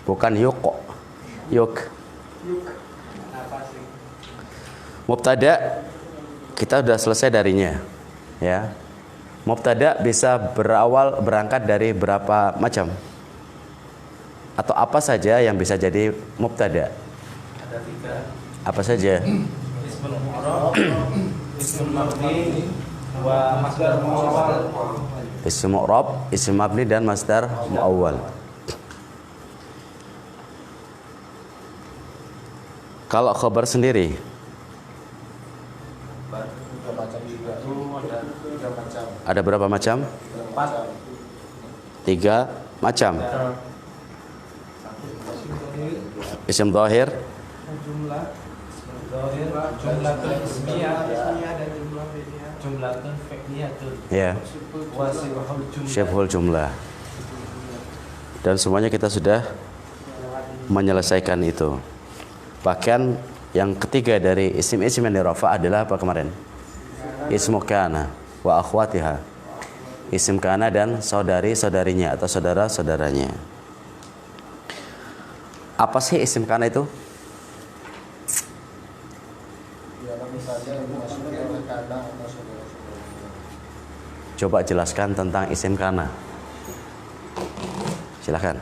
Bukan yuk. Yuk. Mubtada kita sudah selesai darinya, ya. Mubtada bisa berangkat dari berapa macam? Atau apa saja yang bisa jadi mubtada? Ada 3. Apa saja? Ismul mu'rab, ismul mabni, wa masdar mu'awwal. Ism mu'rab, ism mabni dan masdar mu'awwal. Kalau khabar sendiri ada berapa macam? 3 macam. Isim dhahir, Jumlatun ismiyah dan jumlatun fi'liyatun. ya, Wa sibahul jumlah. syibhul jumlah. Dan semuanya kita sudah menyelesaikan itu. Bahkan yang ketiga dari isim-isim yang dirafa adalah apa kemarin? Ismu kana wa akhwatiha. Isim kana dan saudari-saudarinya atau saudara-saudaranya. Apa sih isim kana itu? Coba jelaskan tentang isim kana. Silakan.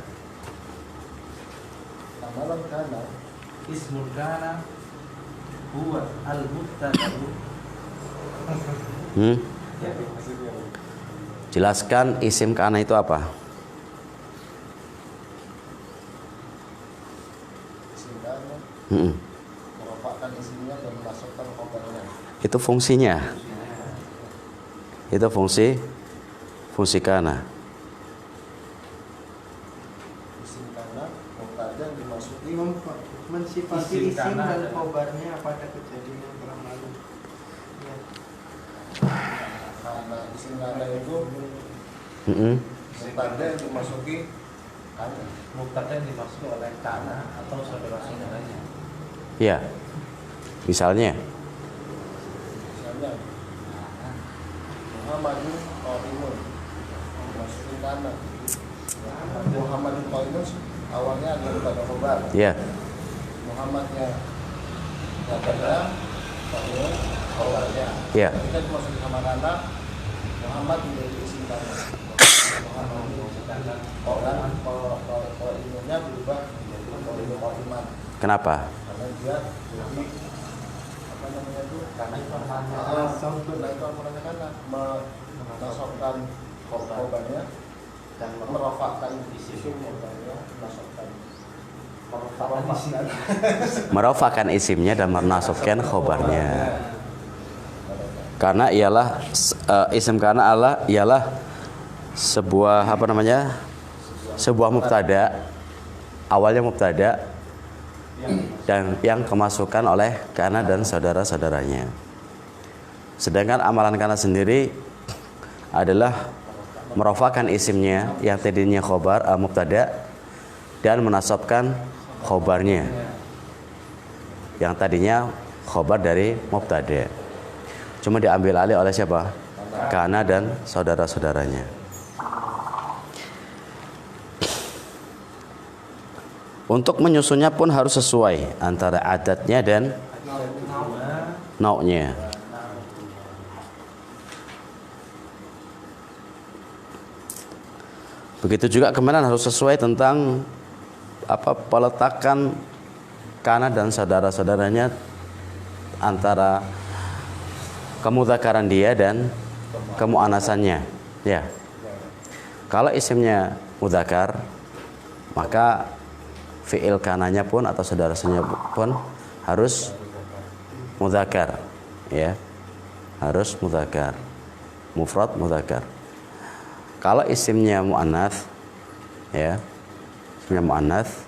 Ismul kana huwa al-mubtada'u. Jelaskan isim kana itu apa? Itu fungsinya. Itu fungsi kana. Isim kana mubtada dimasuki mensifati Isim isim kana dan khobarnya pada kejadian yang telah lalu. Ya. karena isim kana itu mubtada yang dimasuki kana. Mubtada yang dimaksud oleh kana atau saudara-saudaranya. Ya. Misalnya Misalnya Muhammadun qaimun dimasuki kana. Muhammadun qaimun awalnya adalah pada khobar. ya. Muhammadnya mubtada, qaimun khobarnya. Ya. Ketika dimasuki sama kana, Muhammad menjadi isim kana. Muhammad sedangkan qaimunnya berubah menjadi qaiman. Kenapa? Karena dia jadi apa namanya itu? Karena informasi Nah itu namanya kana menasabkan khobarnya dan merofakkan isim khobarnya menasabkan Merafakan isimnya dan menasabkan khobarnya. Karena isim kana ialah sebuah apa namanya? Sebuah mubtada. Awalnya mubtada dan yang kemasukan oleh kana dan saudara-saudaranya. Sedangkan amalan kana sendiri adalah merafakan isimnya yang tadinya khobar mubtada dan menasabkan khobarnya yang tadinya khobar dari mubtada. Cuma diambil alih oleh siapa? Kana dan saudara-saudaranya. Untuk menyusunnya pun harus sesuai antara adatnya dan nau'nya. Begitu juga kemarin harus sesuai tentang peletakan kana dan saudara-saudaranya antara kemudzakaran dia dan kemuanasannya. Ya. Kalau isimnya mudzakar, maka fi'il kananya pun atau saudara-saudaranya pun harus mudzakar, ya. Harus mudzakar. Mufrad mudzakar. Kalau isimnya muannats, ya. Isimnya muannats,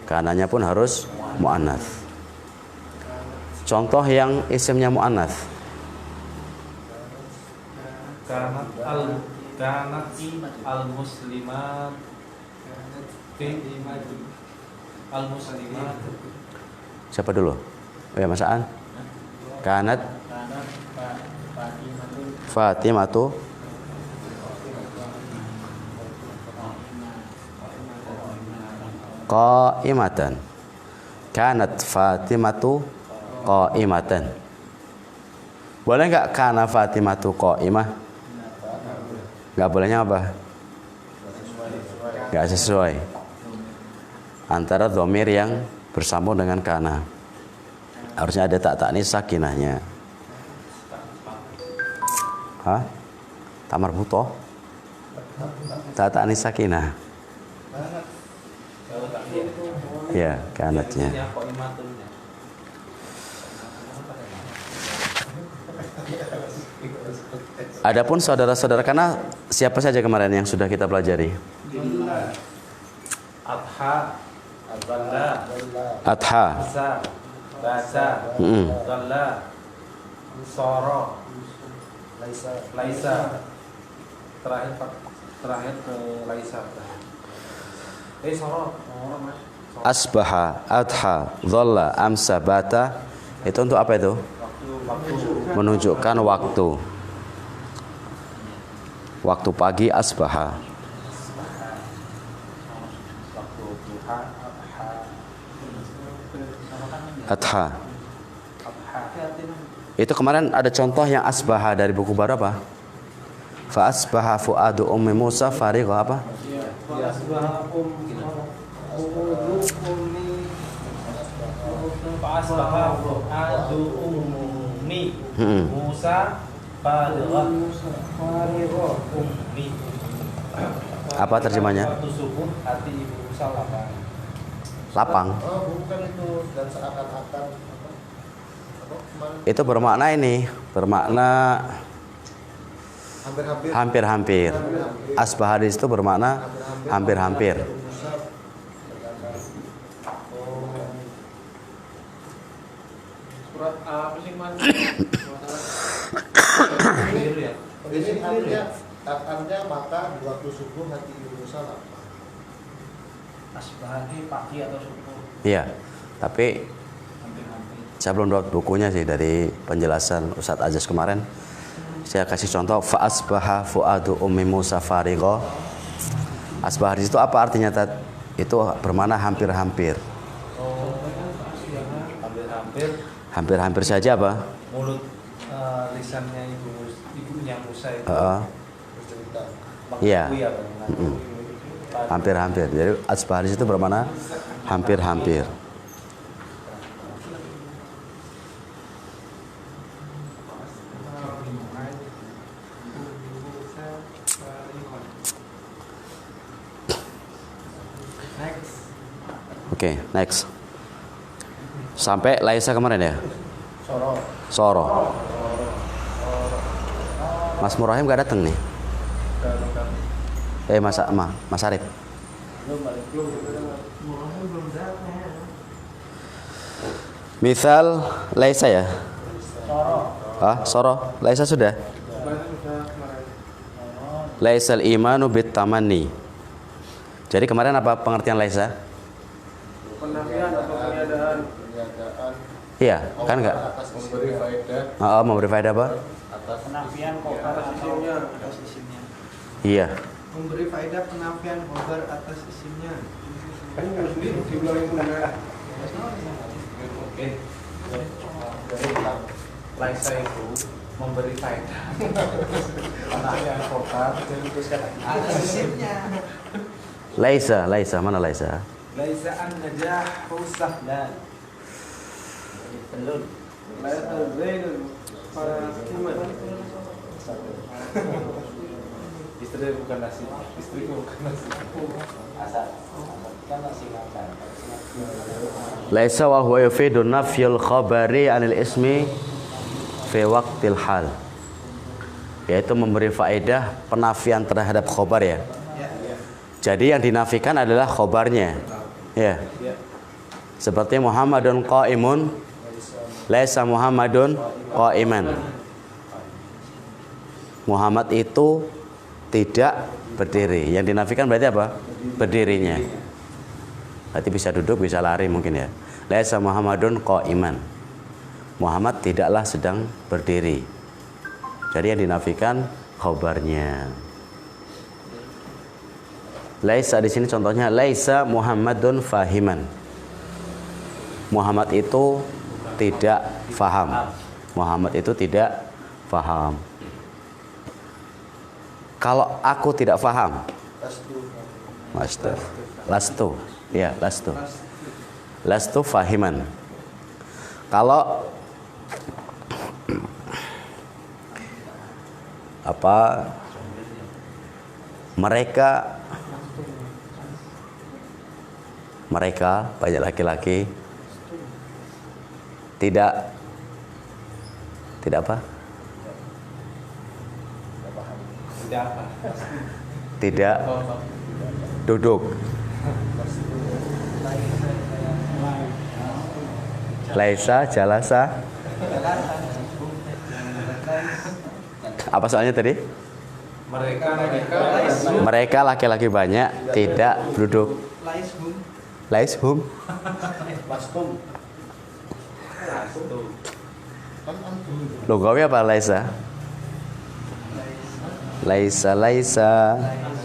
kananya pun harus muannats. Contoh yang isimnya muannats. kanat al-muslimat al-muslimat. Siapa dulu? Oh ya, Mas Aan. Kanat Fatimatu qa'imatan. Kanat Fatimatu qa'imatan. Boleh nggak kana Fatimatu qa'imah? Nggak bolehnya apa? Nggak sesuai. Antara dhamir yang bersambung dengan kana. Harusnya ada tak ta'nis sakinahnya. Hah? Tamar butoh? Tak ta'nis sakinah. Ya, kanatnya. Adapun saudara-saudara kana siapa saja kemarin yang sudah kita pelajari? Adha, Adalla, Adha, Basa, Basa, Dalla, Soro, Laisa. Terakhir ke Laisa. Soro, Mas. asbaha, adha, dhalla, amsa, bata. Itu untuk apa itu? Waktu. Menunjukkan waktu. Waktu pagi asbaha. Waktu duha, Adha. Adha. Itu kemarin ada contoh yang asbaha dari buku baru apa? Fa asbaha fuadu ummi Musa farigha apa? Fa'asbaha fu'adu ummi Musa farigha ummi. Apa terjemahnya? Waktu subuh hati ibu Musa lapang. Lapang. Oh, bukan itu dan seakan-akan Itu bermakna ini, bermakna hampir-hampir. hampir-hampir. Asbaha di situ bermakna hampir-hampir. Surat apa sih Mas? Ini artinya maka di waktu subuh hati ibu Musa lapang. Asbaha ini pagi atau subuh? Iya. Tapi Hampir-hampir. saya belum dapat bukunya sih dari penjelasan Ustadz Aziz kemarin. Saya kasih contoh fa asbaha fuadu ummi Musa farigha. Asbaha di situ apa artinya, Tat? Itu bermakna hampir-hampir. Hampir-hampir Hampir-hampir saja apa? mulut lisannya ibunya Musa itu Bercerita. Iya. mengakui apa? Mengakui. Hampir-hampir. Jadi asbaha di situ bermakna hampir-hampir. Oke, next. Sampai Laisa kemarin ya? Soro. Soro. Mas Murahim gak datang nih? Mas Arif. Misal Laisa ya? Soro. Soro. Laisa sudah? Laisal imanu bit tamanni. Jadi kemarin apa pengertian Laisa? Penafian atau peniadaan. Iya, kan enggak? Memberi faedah Memberi faedah apa? atas Penafian khobar Atas isimnya. atas isimnya. Iya. memberi faedah penafian khobar atas isimnya. Kan nggak sendiri diulangi benar. Oke. Jadi Laisa itu memberi faedah. Penafian khobar diteruskan atas isimnya. Laisa, mana Laisa? Laisa an-najah sahlan. Belum. Laisa zainul fatiman. Istri bukan nasi. Istriku bukan nasi. Asal. Kan nasi makan. Laisa wa huwa yufidu nafyul khabari anil ismi fi waqtil hal. Yaitu memberi faedah penafian terhadap khobar ya. Jadi yang dinafikan adalah khobarnya. Ya. Seperti Muhammadun qaimun, laisa Muhammadun qaiman. Muhammad itu tidak berdiri. Yang dinafikan berarti apa? Berdirinya. Berarti bisa duduk, bisa lari mungkin ya. Laisa Muhammadun qaiman. Muhammad tidaklah sedang berdiri. Jadi yang dinafikan khobarnya. Laisa di sini contohnya laisa Muhammadun fahiman. Muhammad itu tidak faham. Muhammad itu tidak faham. Kalau aku tidak faham, lastu, ya lastu fahiman. Kalau mereka banyak laki-laki tidak apa? Tidak duduk. Laisa jalasa. Apa soalnya tadi? Mereka laki-laki banyak tidak duduk. Laishum. Logawi apa laisa? Laisa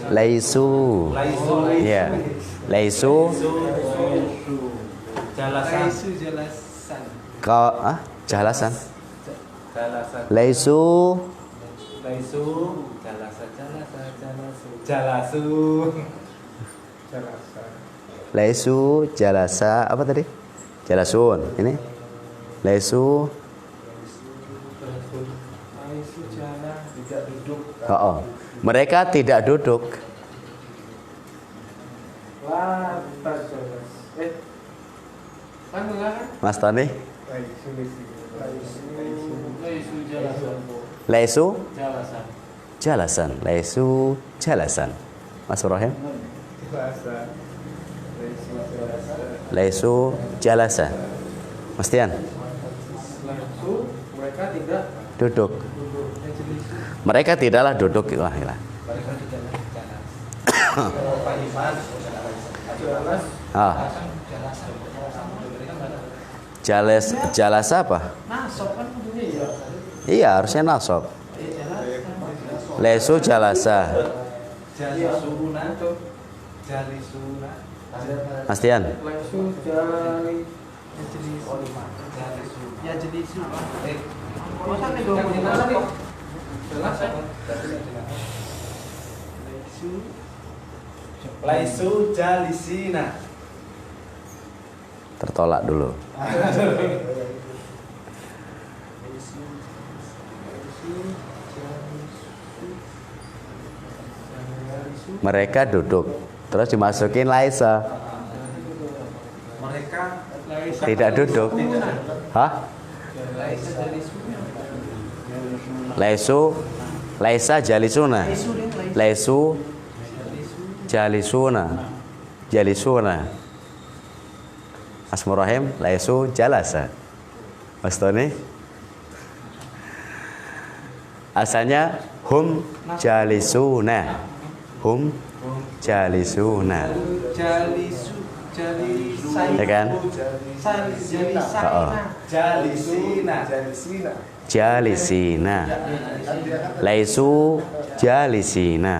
laisu. Ya. Laisu. Jalasan. Laisu. Laisu jalasa apa tadi? Jalasun. Ini laisu tidak duduk. oh. Mereka tidak duduk. Mas Tani? Laisu jalasan. Laisu jalasan. Mas Ibrahim? Laisu jalasan. Mas Tian? Mereka tidak Duduk. Mereka tidaklah duduk. Wah, gila. Jalasa apa? nasab kan kudunya ya. Iya, harusnya nasab. Laisu jalasa. Mas Tian? Langsung jali ya jadi masa nih dua nih jelas ya. Laisu jalisina. Tertolak dulu. Mereka duduk. Terus dimasukin laisa. Mereka Tidak duduk. Hah? Laisu laisa jalisuna. Laisu jalisuna. Mas Murahim laisu jalasa. Mas Tony? Asalnya hum jalisuna. Hum jalisuna. Ya kan? Jalisina. Laisu jalisina.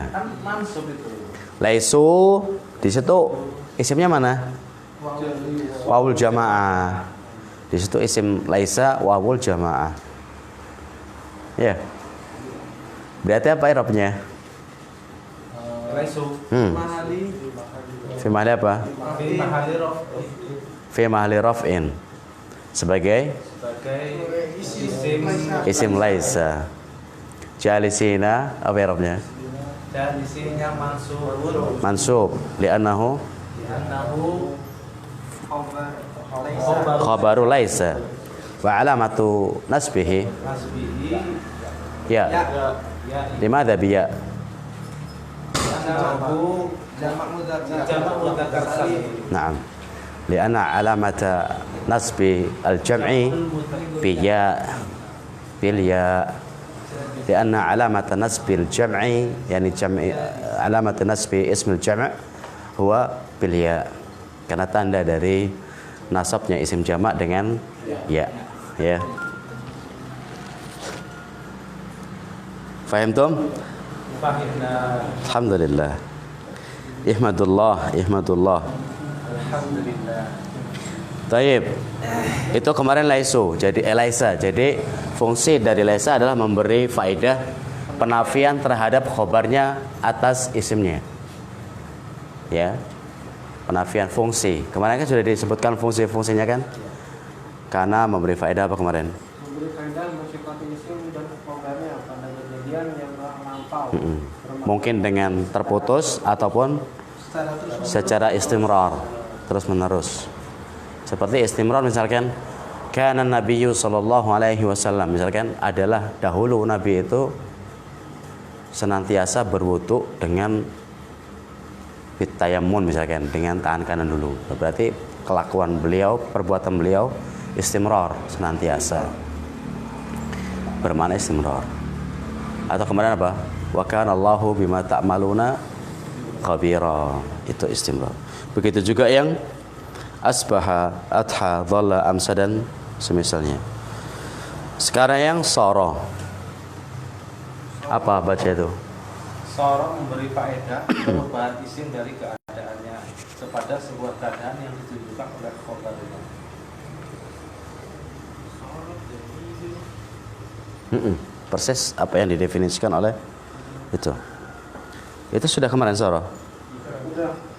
Laisu di situ isimnya mana? Wawul jamaah. Di situ isim laisa wawul jamaah. Ya. Berarti apa i'rabnya? Laisu Fi mahali apa? Fi mahali raf'in. Sebagai isim laisa. Jalisina apa i'rabnya? Jalisina mansubun. Mansub li'annahu khabaru laisa wa alamatu nasbihi ya. Limadha biya? Naam. Lianna alamata nasbi al-jam'i biya bilya. Lianna alamata nasbi al-jam'i yani jam'i alamata nasbi ism al-jam' huwa bilya. Karena tanda dari nasabnya isim jamak dengan ya. Ya. Fahimtum? Fahimna. Alhamdulillah. Ihmadullah. Alhamdulillah. Taib. Itu kemarin laisu, jadi laisa. Jadi fungsi dari laisa adalah memberi faedah penafian terhadap khobarnya atas isimnya. Ya. Penafian fungsi. Kemarin kan sudah disebutkan fungsi-fungsinya kan? Karena memberi faedah apa kemarin? Memberi faedah bersifat isim dan khobarnya pada kejadian yang lampau. Mungkin dengan terputus ataupun secara istimrar, terus menerus. Seperti istimrar misalkan kana nabiyyu sallallahu alaihi wasallam, misalkan adalah dahulu nabi itu senantiasa berwudu dengan bitayammun, misalkan dengan tangan kanan dulu. Berarti kelakuan beliau, perbuatan beliau istimrar, senantiasa. Bermakna istimrar. Atau kemarin apa? Wa kana Allahu bima ta'maluna khabira. Itu istimrar. Begitu juga yang asbaha, adha, dhalla, amsa dan semisalnya. Sekarang yang sara. Apa baca itu? Sara memberi faedah perubahan isim dari keadaannya kepada sebuah keadaan yang ditunjukkan oleh khobarnya. Persis apa yang didefinisikan oleh itu. Itu sudah kemarin sara?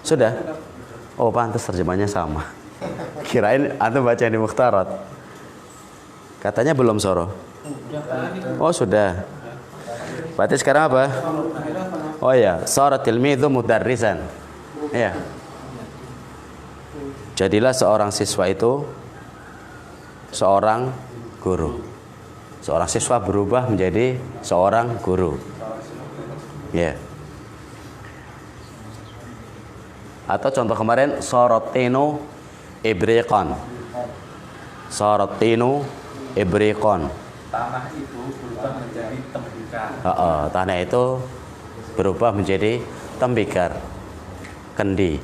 Sudah? Oh, pantas terjemahnya sama. Kirain antum baca yang di Mukhtarat. Katanya belum sara. Oh, sudah. Berarti sekarang apa? Oh ya, sara tilmidhu mudarrisan. Iya. Jadilah seorang siswa itu seorang guru. Seorang siswa berubah menjadi seorang guru. Ya. Atau contoh kemarin sorotinu ibriqon. Sorotinu ibriqon. Tanah itu berubah menjadi tembikar. Tanah itu berubah menjadi tembikar, kendi,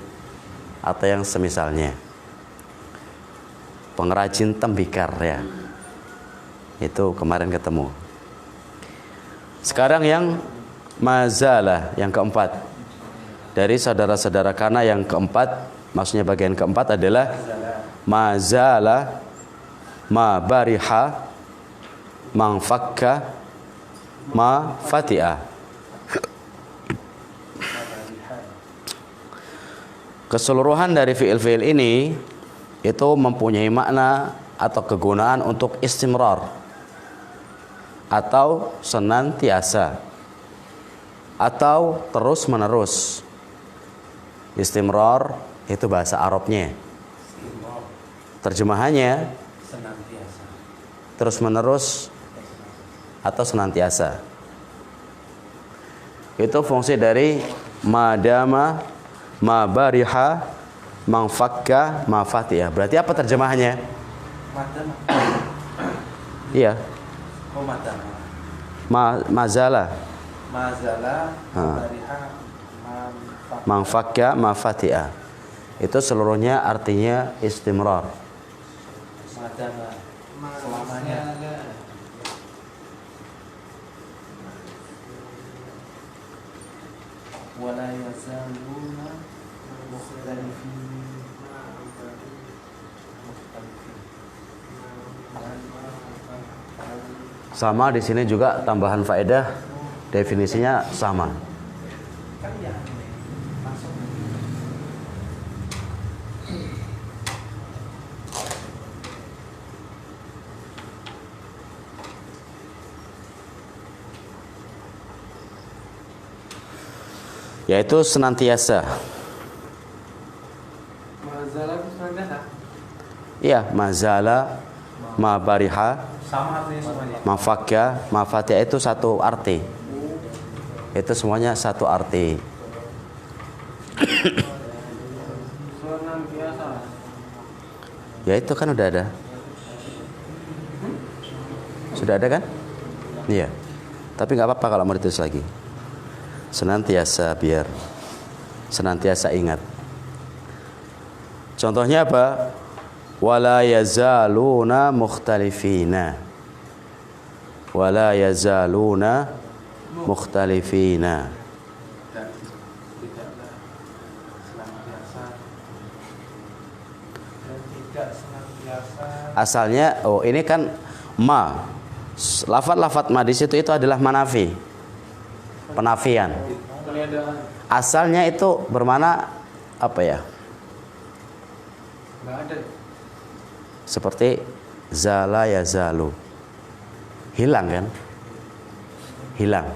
atau yang semisalnya. Pengrajin tembikar ya. Itu kemarin ketemu. Sekarang yang mazalah, yang keempat. Dari saudara-saudara kana yang keempat, maksudnya bagian keempat adalah mazala, ma bariha, mang fakka, ma fati'a. Keseluruhan dari fiil-fiil ini itu mempunyai makna atau kegunaan untuk istimrar atau senantiasa atau terus menerus. Istimrar itu bahasa Arabnya. Terjemahannya Senantiasa. terus menerus atau senantiasa. Itu fungsi dari madama, ma bariha, mang fakka, ma fatiha. Berarti apa terjemahannya? Madama. Iya. Oh, madama. Mazala, Mazala, bariha, mang fakka, ma fatiha. Itu seluruhnya artinya istimrar. madama. Selamanya. Wala yazaluna mukhtalifin. Sama di sini juga tambahan faedah, definisinya sama. Yaitu senantiasa. Mazala itu senantiasa. Iya, mazala, ma bariha, Sama artinya semuanya. ma fakka, ma fatiha itu satu arti. Itu semuanya satu arti. Senantiasa. Ya itu kan udah ada. Sudah ada kan? Iya. Tapi nggak apa-apa kalau mau ditulis lagi. Senantiasa, biar senantiasa ingat. Contohnya apa? Wala yazaluna mukhtalifina. Wala yazaluna mukhtalifina. tidak senantiasa. Asalnya, oh ini kan ma. Lafat-lafat ma di situ itu adalah manafi. Penafian. Peniadaan. Asalnya itu bermana apa ya? Nggak ada. Seperti zala ya zalu. Hilang kan? Hilang.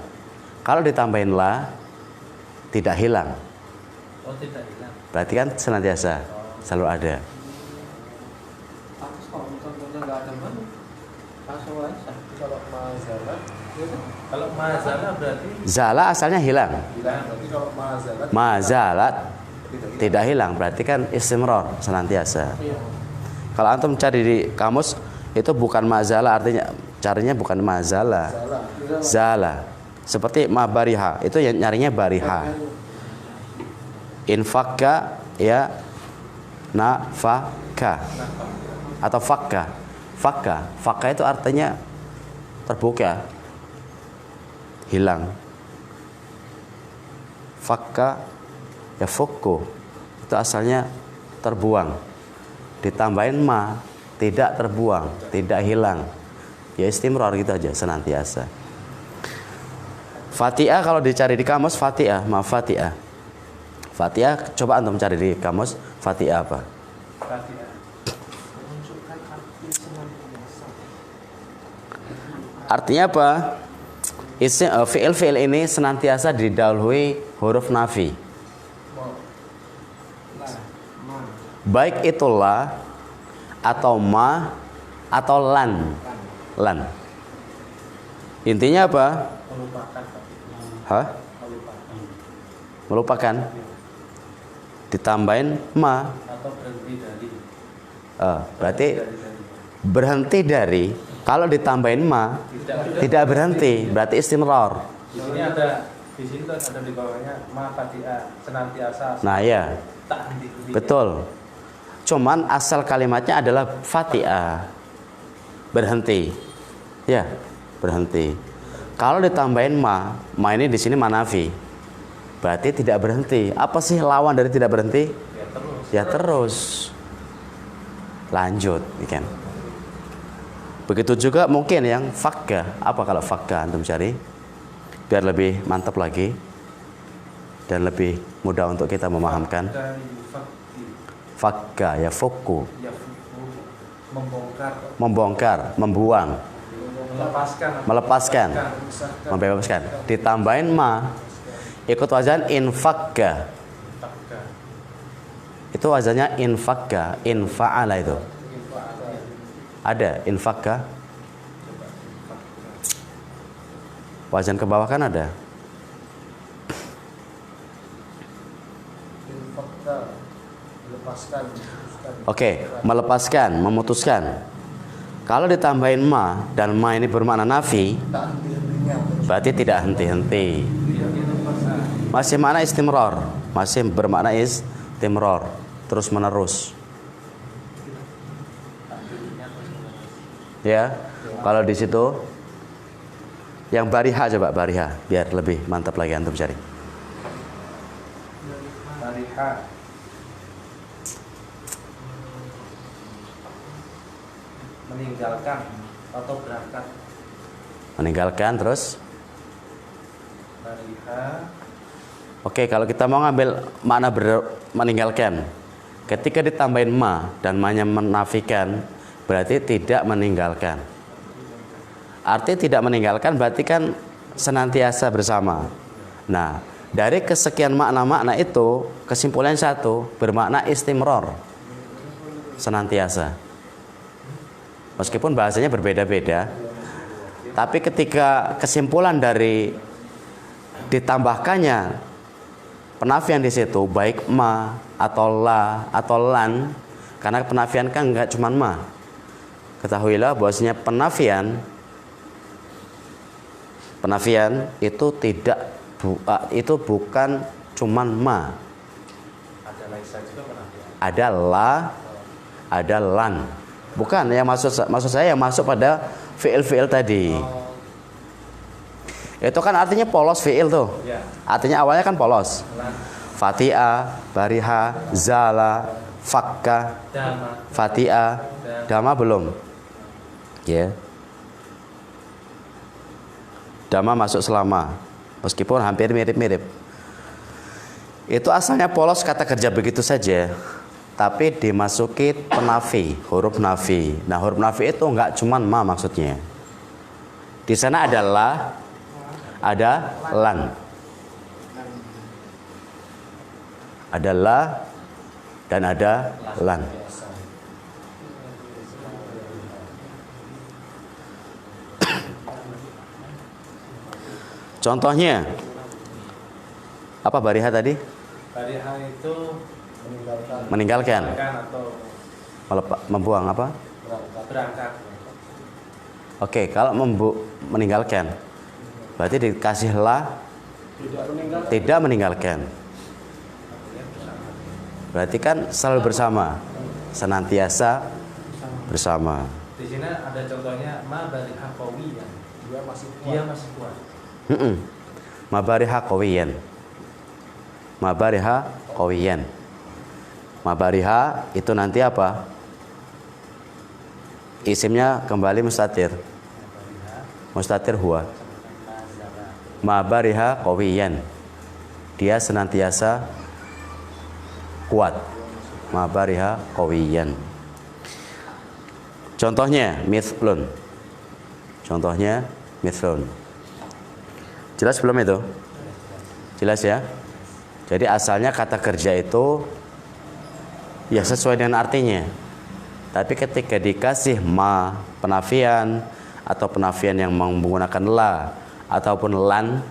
Kalau ditambahin la, tidak hilang. Oh, tidak hilang. Berarti kan senantiasa, selalu ada. Terus kalau contohnya nggak ada mana? Langsung aja. Kalau mazalah, Kalau mazalah berarti Zala asalnya hilang. hilang. Berarti kalau mazalah Mazalat tidak hilang, berarti kan istimror, senantiasa. Iya. Kalau antum cari di kamus itu bukan mazala, artinya carinya bukan mazala. salah. Zala. Seperti ma bariha, itu yang nyarinya bariha. Infakka ya nafaka atau fakka. Fakka itu artinya terbuka, hilang. Fakka ya fukku itu asalnya terbuang, ditambahin ma, tidak terbuang, tidak hilang, ya istimror gitu aja, senantiasa. Fatiha kalau dicari di kamus Fatiha, Fatiha. Fatiha coba antum cari di kamus Fatiha apa? Fatiha. Menunjukkan arti senantiasa. Artinya apa? Fi'il ini senantiasa didahului huruf nafi. Lah, ma. Baik itulah atau ma atau lan. Lan. Intinya apa? Melupakan. Hah? Melupakan. Ditambahin ma. Atau berhenti dari. Berarti berhenti dari. Kalau ditambahin ma, tidak berhenti. Berarti istimror. Di sini ada, di sini tuh ada di bawahnya ma Fatiha senantiasa. Nah ya, Tak henti-henti. betul. Cuman asal kalimatnya adalah Fatiha. Berhenti. Ya, berhenti. Kalau ditambahin ma ini di sini manafi. Berarti tidak berhenti. Apa sih lawan dari tidak berhenti? Ya terus. Ya terus. Lanjut, kan. Begitu juga mungkin yang fakka. Apa kalau fakka antum cari? Biar lebih mantap lagi dan lebih mudah untuk kita memahamkan. Dari fakti. Fakka ya fukku. Ya fuku. Membongkar. Membongkar, membuang, Melepaskan. membebaskan. Ditambahin ma, ikut wazan infakka. Fakka. Itu wazannya infakka, infa'ala itu. Ada infakka. Wazan ke bawah kan ada. Infakta, melepaskan. Oke, melepaskan, memutuskan. Kalau ditambahin ma dan ma ini bermakna nafi, Tak henti-hentinya. berarti tidak henti-henti. Masih makna istimror, masih bermakna istimror, terus menerus. Ya, kalau di situ yang bariha coba bariha, biar lebih mantap lagi antum cari. Bariha. Meninggalkan atau berangkat. Meninggalkan terus. Bariha. Oke, kalau kita mau ngambil makna meninggalkan, ketika ditambahin ma dan ma-nya menafikan, berarti tidak meninggalkan. Arti tidak meninggalkan berarti kan senantiasa bersama. Nah, dari kesekian makna-makna itu, kesimpulan satu bermakna istimror, senantiasa. Meskipun bahasanya berbeda-beda, tapi ketika kesimpulan dari ditambahkannya penafian di situ, baik ma atau la atau lan, karena penafian kan enggak cuma ma. Ketahuilah bahwasanya penafian itu itu bukan cuman ma. Ada laisa juga penafian. Ada la, ada lan. Bukan yang maksud saya yang masuk pada fiil-fiil tadi. Itu kan artinya polos fiil tuh. Ya. Artinya awalnya kan polos. Lan. Fatiha, bariha, zala, fakka, Dama. fatia, dama belum. Ya. Dama masuk selama. Meskipun hampir mirip-mirip. Itu asalnya polos kata kerja begitu saja. Tapi dimasuki penafi, huruf nafi. Nah, huruf nafi itu enggak cuman ma maksudnya. Di sana ada la, ada lan. Ada la dan ada lan. Contohnya apa bariha tadi? Bariha itu Meninggalkan. atau Membuang apa? berangkat. Oke, kalau meninggalkan berarti dikasih la tidak meninggalkan. Berarti kan selalu bersama, senantiasa bersama. Di sini ada contohnya ma bariha qawiyan. Dia masih kuat. Mabariha qawiyan. Mabariha qawiyan. Mabariha itu nanti apa? Isimnya kembali mustatir. Mustatir huwa. Mabariha qawiyan. Dia senantiasa kuat. Mabariha qawiyan. Contohnya mithlun. Contohnya mithlun. Jelas belum itu? Jelas ya? Jadi asalnya kata kerja itu ya sesuai dengan artinya. Tapi ketika dikasih ma penafian atau penafian yang menggunakan la ataupun lan,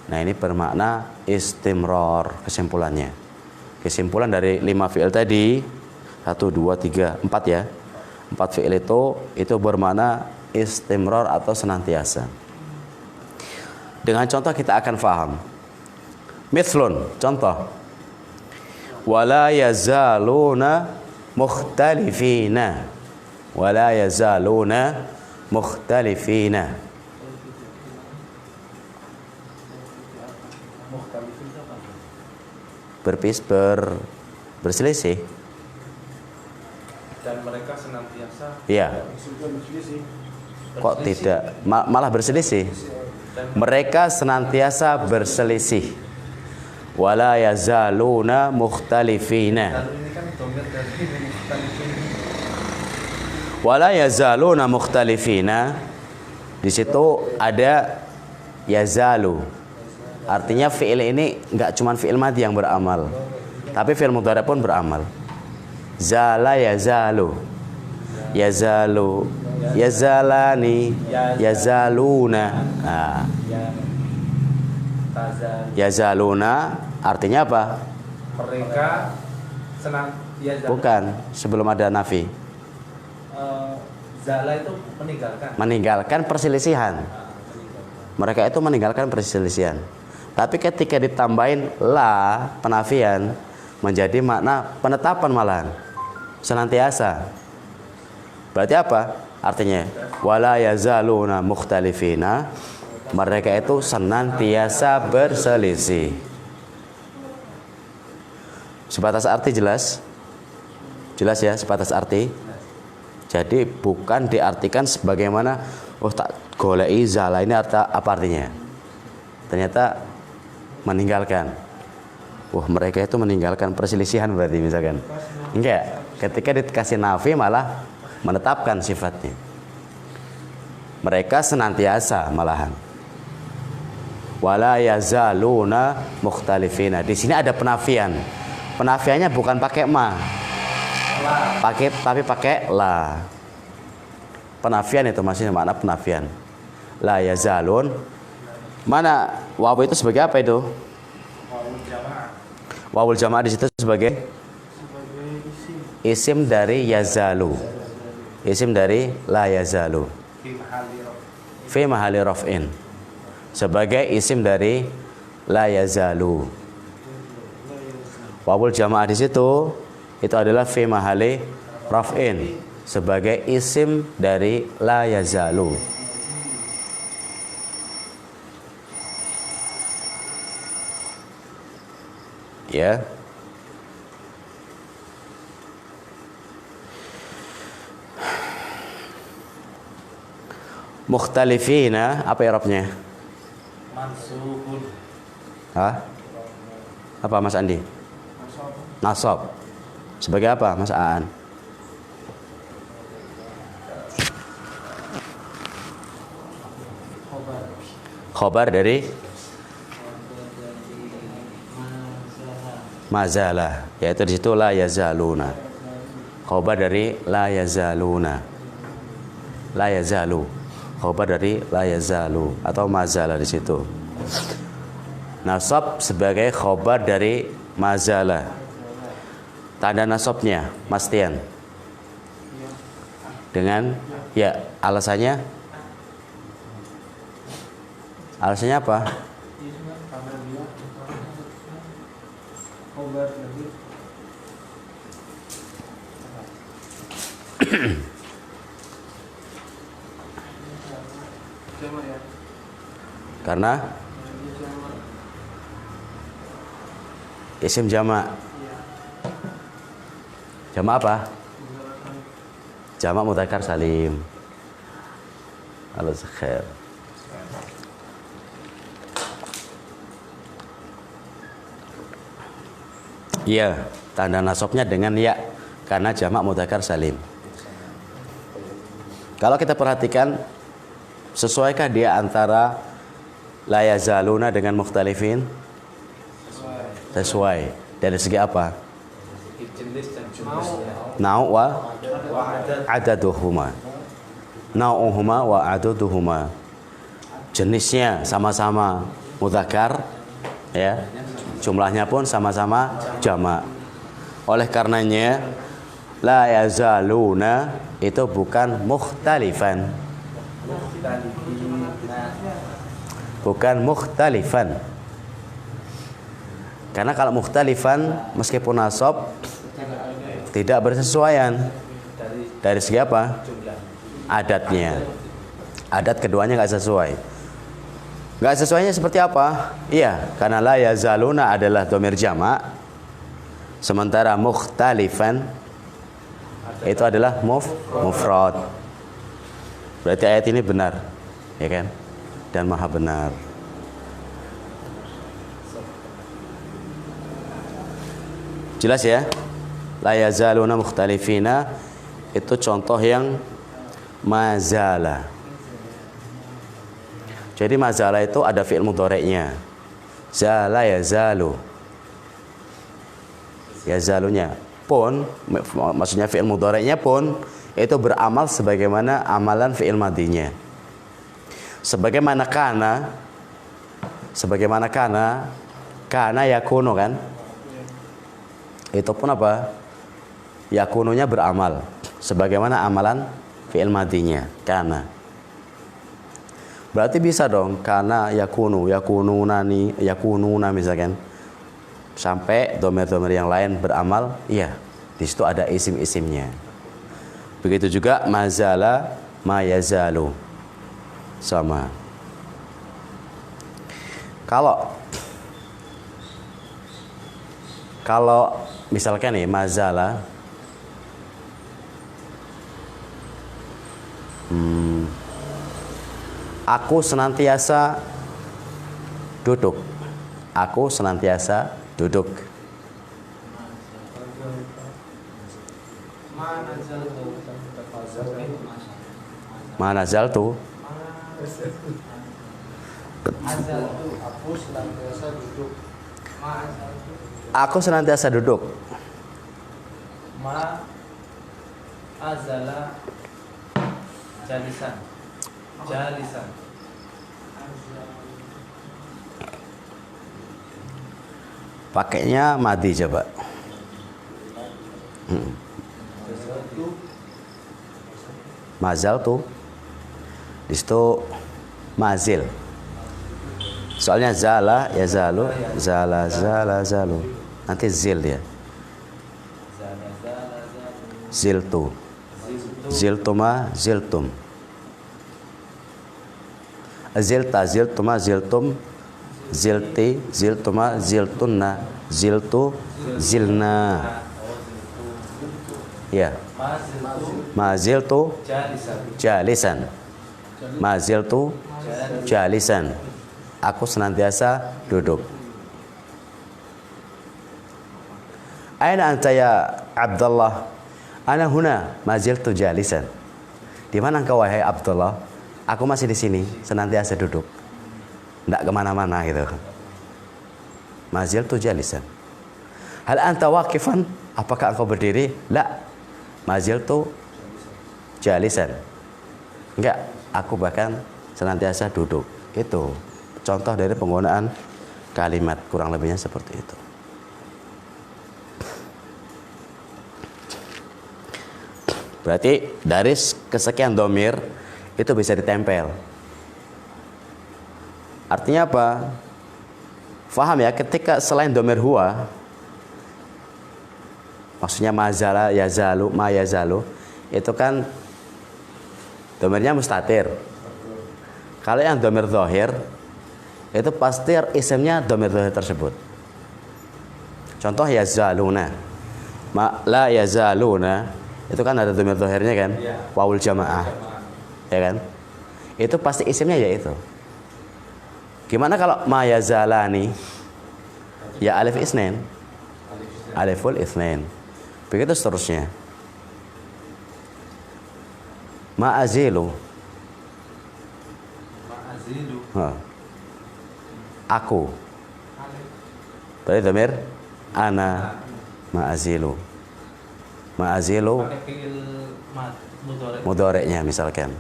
nah ini bermakna istimror kesimpulannya. Kesimpulan dari 5 fi'il tadi 1, 2, 3, 4 ya. 4 fi'il itu bermakna istimror atau senantiasa. Dengan contoh kita akan faham. Mithlun, contoh. Wala yazaluna mukhtalifina. Wala yazaluna mukhtalifina. Berselisih. Dan mereka senantiasa Iya. Kok tidak? Malah berselisih. Mereka senantiasa berselisih. Wala yazaluna mukhtalifina. lalu ini kan domir dari mukhtalifin. Wala yazaluna mukhtalifina. Di situ ada yazalu. Artinya fi'il ini enggak cuma fi'il madhi yang beramal, tapi fi'il mudhari pun beramal. Zala yazalu. Yazalu, yazalani, yazaluna. Nah, yazaluna artinya apa? Mereka Bukan, sebelum ada nafi. Zala itu meninggalkan. Meninggalkan perselisihan. Mereka itu meninggalkan perselisihan. Tapi ketika ditambahin la penafian menjadi makna penetapan malahan. Senantiasa. Berarti apa? Artinya wala yazaluna mukhtalifina. Mereka itu senantiasa berselisih. Sebatas arti jelas? Jelas ya, sebatas arti. Jadi bukan diartikan sebagaimana tak golei zala ini apa artinya? Ternyata meninggalkan. Mereka itu meninggalkan perselisihan berarti misalkan. Enggak, ketika dikasih nafi malah menetapkan sifatnya. Mereka senantiasa malahan. Wala yazaluna mukhtalifina. Di sini ada penafian. Penafiannya bukan pakai ma. Tapi pakai la. Penafian itu maksudnya makna penafian. La yazalun. Mana waw itu sebagai apa itu? Wawul jamaah di situ sebagai isim dari yazalu. Isim dari la yazalu. Fi mahali raf'in. Sebagai isim dari la yazalu. Wawul jamaah di situ itu adalah fi mahali raf'in sebagai isim dari la yazalu. Ya. Mukhtalifina apa i'rabnya? Mansubun. Hah? Apa Mas Andi? Nasab. Sebagai apa Mas Aan? Khobar dari mazalah, yaitu di situ la yazaluna. Khobar dari la yazaluna. La yazalu. Khobar dari la yazalu atau mazalah di situ. Nasab sebagai khobar dari mazalah. Tanda nasabnya Mas Tian. Dengan ya, alasannya apa? Karena isim jamak. Jamak apa? Jamak mudzakkar salim. Halo khair. Iya, tanda nasabnya dengan ya karena jamak mudzakkar salim. Kalau kita perhatikan, sesuaikah dia antara la yazaluna dengan mukhtalifin? Sesuai. Dari segi apa? Jenis dan jumlahnya. Nau' wa adaduhuma. Nau'uhuma wa adaduhuma. Jenisnya sama-sama mudzakkar, ya. Jumlahnya pun sama-sama jamak. Oleh karenanya la yazaluna itu bukan mukhtalifan. Bukan mukhtalifan. Karena kalau mukhtalifan meskipun nasab tidak bersesuaian. Dari segi apa? Adatnya. Adat keduanya nggak sesuai. Nggak sesuainya seperti apa? Iya, karena la yazaluna adalah dhamir jamak, sementara mukhtalifan itu adalah mufrad. Berarti ayat ini benar, ya kan? Dan maha benar. Jelas ya? La yazaluna mukhtalifina itu contoh yang mazala. Jadi mazalah itu ada fi'il mudhari'nya. Zala yazalu. Yazalunya pun maksudnya fi'il mudhari'nya pun itu beramal sebagaimana amalan fi'il madinya. Sebagaimana kana yakunu kan? Itu pun apa? Yakununya beramal sebagaimana amalan fi'il madinya, kana. Berarti bisa dong karena yakununa misalkan sampai domer-domer yang lain beramal, iya di situ ada isim-isimnya. Begitu juga mazala, mayazalu sama. Kalau misalkan nih mazala aku senantiasa duduk. Aku senantiasa duduk. Manazaltu. Aku senantiasa duduk. Aku senantiasa duduk. Ma azala jalisan. Jalisan. Pakainya madi coba. Mazal tuh di situ mazil. Soalnya zala ya zalu, zalu. Nanti zil dia. Ziltu. Ziltuma, ziltum. Zilta, ziltuma, ziltum. Zilti, ziltuma, ziltunna. Ziltu, zilna. Ya. Maziltu jalisan. Maziltu jalisan. Aku senantiasa duduk. Aina anta ya Abdullah? Ana huna maziltu jalisan. Di mana engkau wahai Abdullah? Aku masih di sini, senantiasa duduk. Tidak kemana-mana gitu. Maziltu jalisan. Hal anta waqifan? Apakah engkau berdiri? La. Maziltu jalisan. Enggak, aku bahkan senantiasa duduk. Itu contoh dari penggunaan kalimat, kurang lebihnya seperti itu. Berarti dari kesekian domir itu bisa ditempel. Artinya apa? Faham ya, ketika selain domir huwa, maksudnya mazala, yazalu, ma yazalu, itu kan domirnya mustatir. Kalau yang domir zahir, itu pasti isimnya domir zahir tersebut. Contoh yazaluna, ma la yazaluna, itu kan ada domir zahirnya kan, wawul jamaah, ya kan? Itu pasti isimnya ya itu. Gimana kalau ma yazalani? Ya alif isnain, aliful isnain. Begitu seterusnya. Ma'azilu. Aku. Berarti dhamir ana ma'azilu. Ma'azilu mudhari'nya misalkan.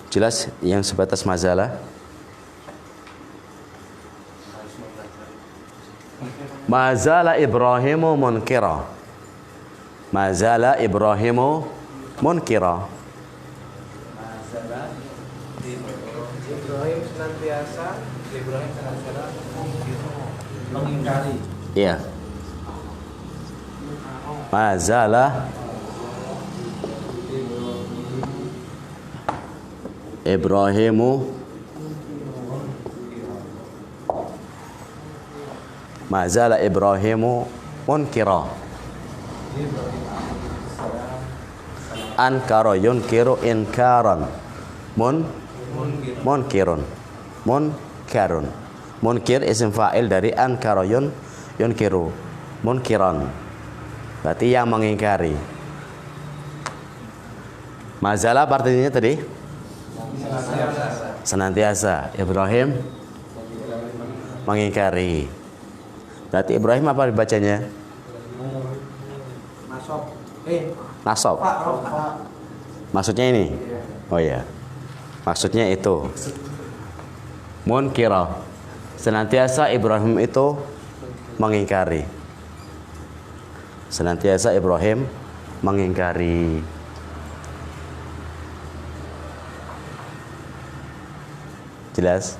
Jelas yang sebatas mazalah. Mazala Ibrahimu munkira. Mazala Ibrahimu munkira. Ibrahim senantiasa mengingkari. Iya. Mazala Ibrahimu Mazala Ibrahimu munkira. Ankara yunkiru inkaran. Munkirun. Munkarun. Munkir isim fa'il dari ankara yunkiru. Munkiran. Berarti yang mengingkari. Mazala artinya tadi senantiasa. Ibrahim mengingkari. Berarti Ibrahim apa dibacanya? Nasab. Maksudnya ini? Oh ya. Maksudnya itu. Munkira. Senantiasa Ibrahim itu mengingkari. Senantiasa Ibrahim mengingkari. Jelas?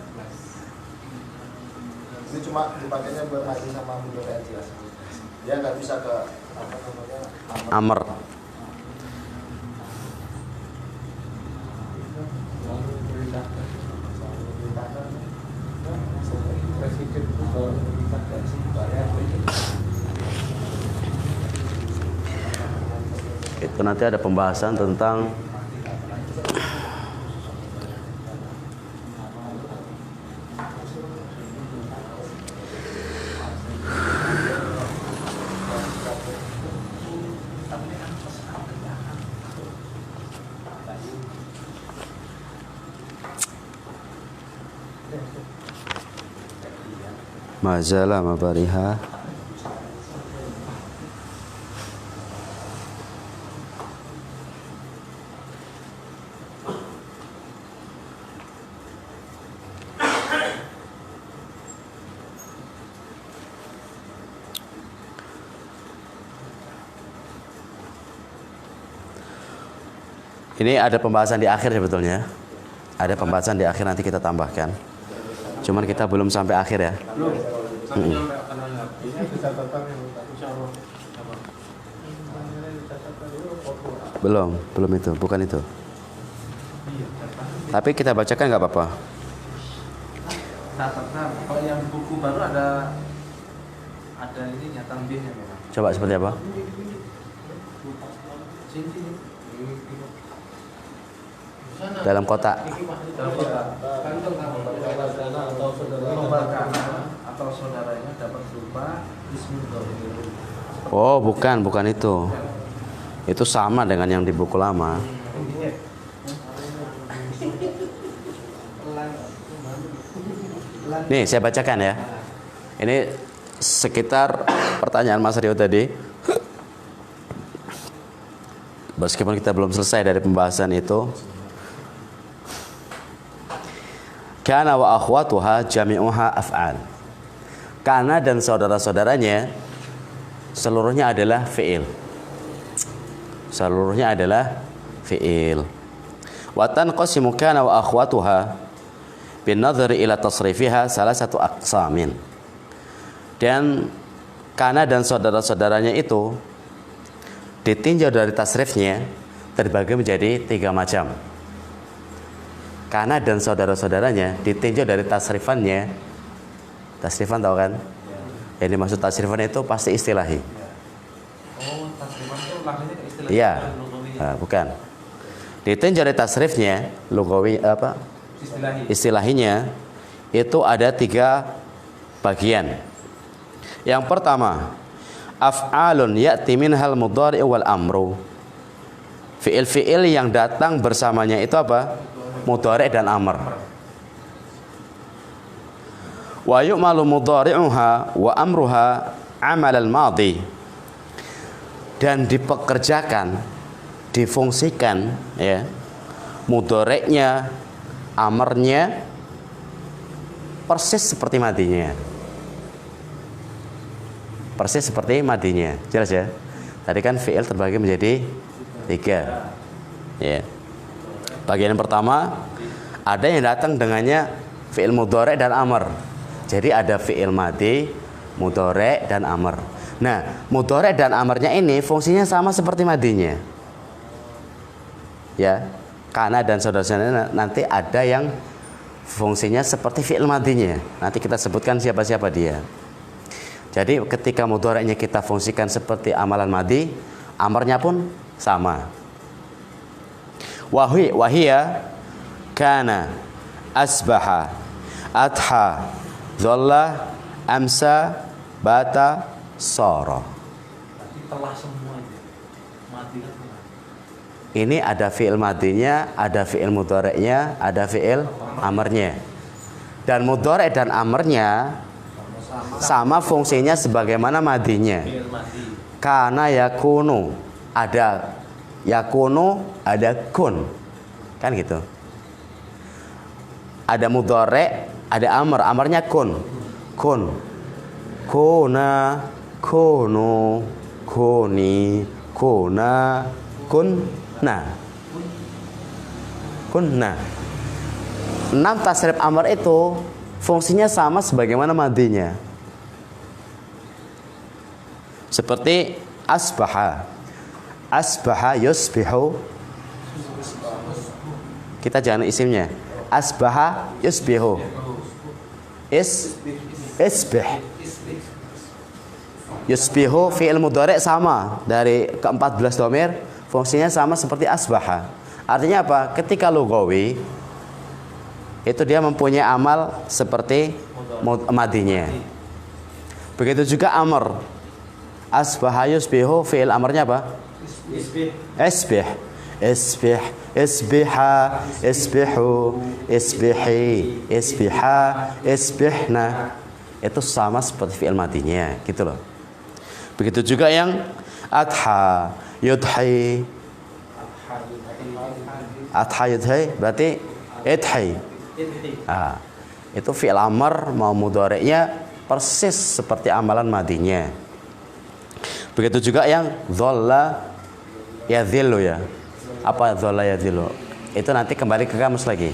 Ini cuma dipakainya buat ngaji sama mudhari aja. Dia nggak bisa ke apa namanya Amr. Itu nanti ada pembahasan tentang mazala mabariha. Ini ada pembahasan di akhir sebetulnya. Ada pembahasan di akhir, nanti kita tambahkan. Cuman kita belum sampai akhir ya. Belum itu, bukan itu. Tapi kita bacakan nggak apa-apa. Kalau yang buku baru ada ininya tambihnya memang. Coba seperti apa? Dalam kotak. Atau saudaranya dapat berupa ismul dhamir. Oh, bukan itu. Itu sama dengan yang di buku lama. Nih, saya bacakan ya. Ini sekitar pertanyaan Mas Rio tadi. Meskipun kita belum selesai dari pembahasan itu. Kana wa akhwatuha jami'uha af'al. Kana dan saudara-saudaranya seluruhnya adalah fi'il. Seluruhnya adalah fi'il. Wa tanqasimu kana wa akhwatuha bin nadhari ila tasrifiha salah satu aqsamin. Dan kana dan saudara-saudaranya itu ditinjau dari tasrifnya terbagi menjadi 3 macam. Kana dan saudara-saudaranya ditinjau dari tasrifannya. Tasrifan tahu kan? Yang dimaksud tasrifan itu pasti istilahi. Oh, tasrifan itu langsungnya istilah. Iya. Nah, bukan. Ditinjau dari tasrifnya, lugawi apa? Istilahinya itu ada 3 bagian. Yang pertama, af'alun ya'ti minhal mudhari' wal amru. Fi'il-fi'il yang datang bersamanya itu apa? Mudhari' dan amr. Wa yu'malu mudhari'uha wa amruha amal al-madhi. Dan dipekerjakan, difungsikan ya. Mudhari'nya, amrnya persis seperti madinya. Persis seperti madinya. Jelas ya? Tadi kan fi'il terbagi menjadi 3. Ya. Bagian yang pertama ada yang datang dengannya fi'il mudhari' dan amr. Jadi ada fi'il madi, mudhari' dan amr. Nah, mudhari' dan amrnya ini fungsinya sama seperti madinya. Ya. Kana dan saudara-saudaranya nanti ada yang fungsinya seperti fi'il madinya. Nanti kita sebutkan siapa-siapa dia. Jadi ketika mudhari'nya kita fungsikan seperti amalan madi, amrnya pun sama. Wahia kana, asbaha, adha, dhalla, amsa, bata, sara. Berarti telah semua itu. Mati kan telah. Ini ada fi'il madinya, ada fi'il mudhari'nya, ada fi'il amrnya. Dan mudhari' dan amrnya sama fungsinya sebagaimana madinya. Kana yakunu, ada yakunu, ada kun. Kan gitu. Ada mudhari', ada amr, amrnya kun. Kun. Kuna, kunu, kuni, kuna, kunna. Kunna. 6 tasrif amr itu fungsinya sama sebagaimana madinya. Seperti asbaha. Asbaha yusbihu. Kita jangan isimnya. Asbaha yusbihu. Isbih. Yusbihu fi'il mudhari' sama dari ke-14 dhamir, fungsinya sama seperti asbaha. Artinya apa? Ketika lugawi itu dia mempunyai amal seperti madinya. Begitu juga amr. Asbaha yusbihu fi'il amrnya apa? Isbih. Isbih, isbiha, isbihu, isbihi, isbiha, isbihna. Itu sama seperti fi'il madinya, gitu loh. Begitu juga yang adha, yudhi. Adha yudhi berarti idhi. Itu fi'il amr mau mudhari'nya persis seperti amalan madinya. Begitu juga yang dhalla yadhillu ya. Apa dhalla yadhillu? Itu nanti kembali ke kamus lagi.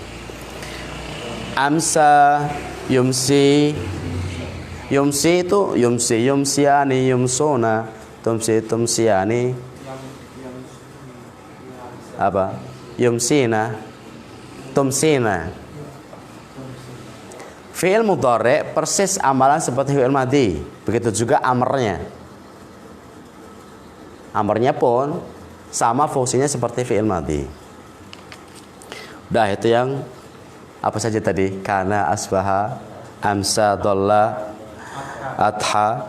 Amsa, yumsi. Yumsi itu yumsi, yumsiani, yumsuna, tumsi, tumsiani. Apa? Yumsina, tumsina. Fi'il mudhari' persis amalan seperti fi'il madi. Begitu juga amrnya. Amrnya pun sama fungsinya seperti fi'il madhi. Udah, itu yang apa saja tadi? Kana, asbaha, amsa, dhalla, adha,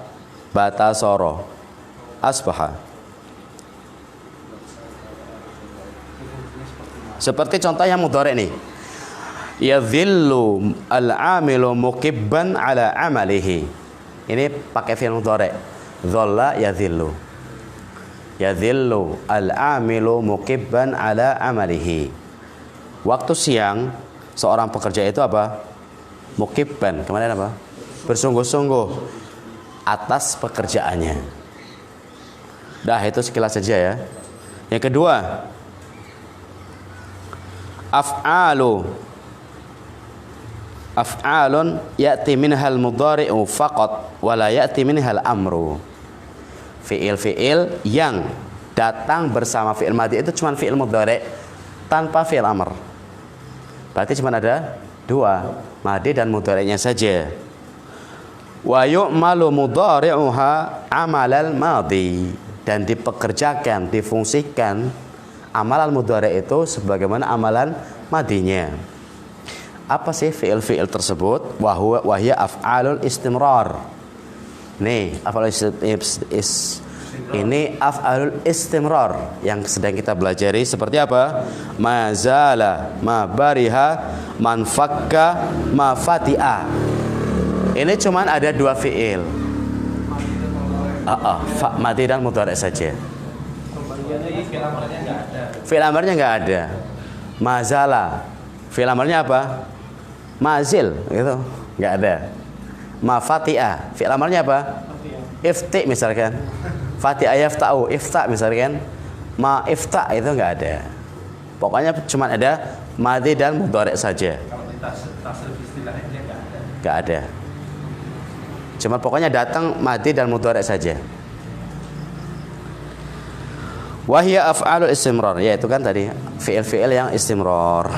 bata, soro, asbaha. Seperti contoh yang mudhari' nih. Yadhillu al-amilu muqibban ala amalihi. Ini pakai fi'il mudhari'. Dhalla yadhillu. Yadhillu al-amilu muqibban ala amalihi. Waktu siang seorang pekerja itu apa? Muqibban. Kemarin apa? Bersungguh-sungguh atas pekerjaannya. Dah, itu sekilas saja ya. Yang kedua, af'alun ya'ti minhal mudhari'u faqat wa la ya'ti minhal amru. Fi'il-fi'il yang datang bersama fi'il madhi itu cuma fi'il mudhari' tanpa fi'il amr. Berarti cuma ada dua, madhi dan mudhari'nya saja. Wa yu'malu mudhari'uha amalal madhi, dan dipekerjakan, difungsikan amalan mudhari' itu sebagaimana amalan madhinya. Apa sih fi'il-fi'il tersebut? Wahya af'alul istimrar. Nih, ini af'alul istimrar yang sedang kita pelajari. Seperti apa? Mazala, ma bariha, man fakka, ma fati'a. Ini cuman ada dua fi'il. Madhi dan mudhari' saja. Fi'il amarnya nggak ada. Mazala, fi'il amarnya apa? Mazil, gitu, nggak ada. Ma fati'a, fi'il amarnya apa? Ifti misalkan. Fati'a yafta'u, ifta misalkan. Ma ifta itu nggak ada. Pokoknya cuma ada madhi dan mudhari' saja. Kalau kita tasrif istilahnya dia Nggak ada. Cuma pokoknya datang madhi dan mudhari' saja. Wahya af'alul istimrar, yaitu kan tadi fi'il-fi'il yang istimrar.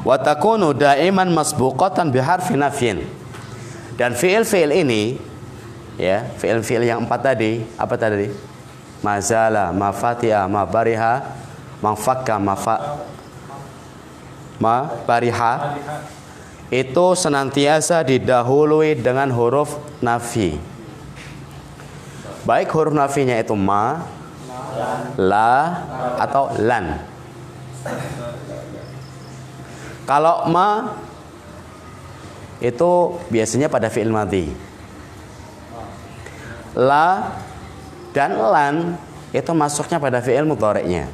Wa takunu da'iman masbuqatan biharfi nafyin. Dan fi'il-fi'il ini, ya, fi'il-fi'il yang empat tadi, apa tadi? Mazala, ma fatiha, ma bariha, ma fakka, ma bariha. Itu senantiasa didahului dengan huruf nafi. Baik huruf nafinya itu ma, la, atau lan. Kalau ma itu biasanya pada fi'il madhi. La dan lan itu masuknya pada fi'il mudhari'nya.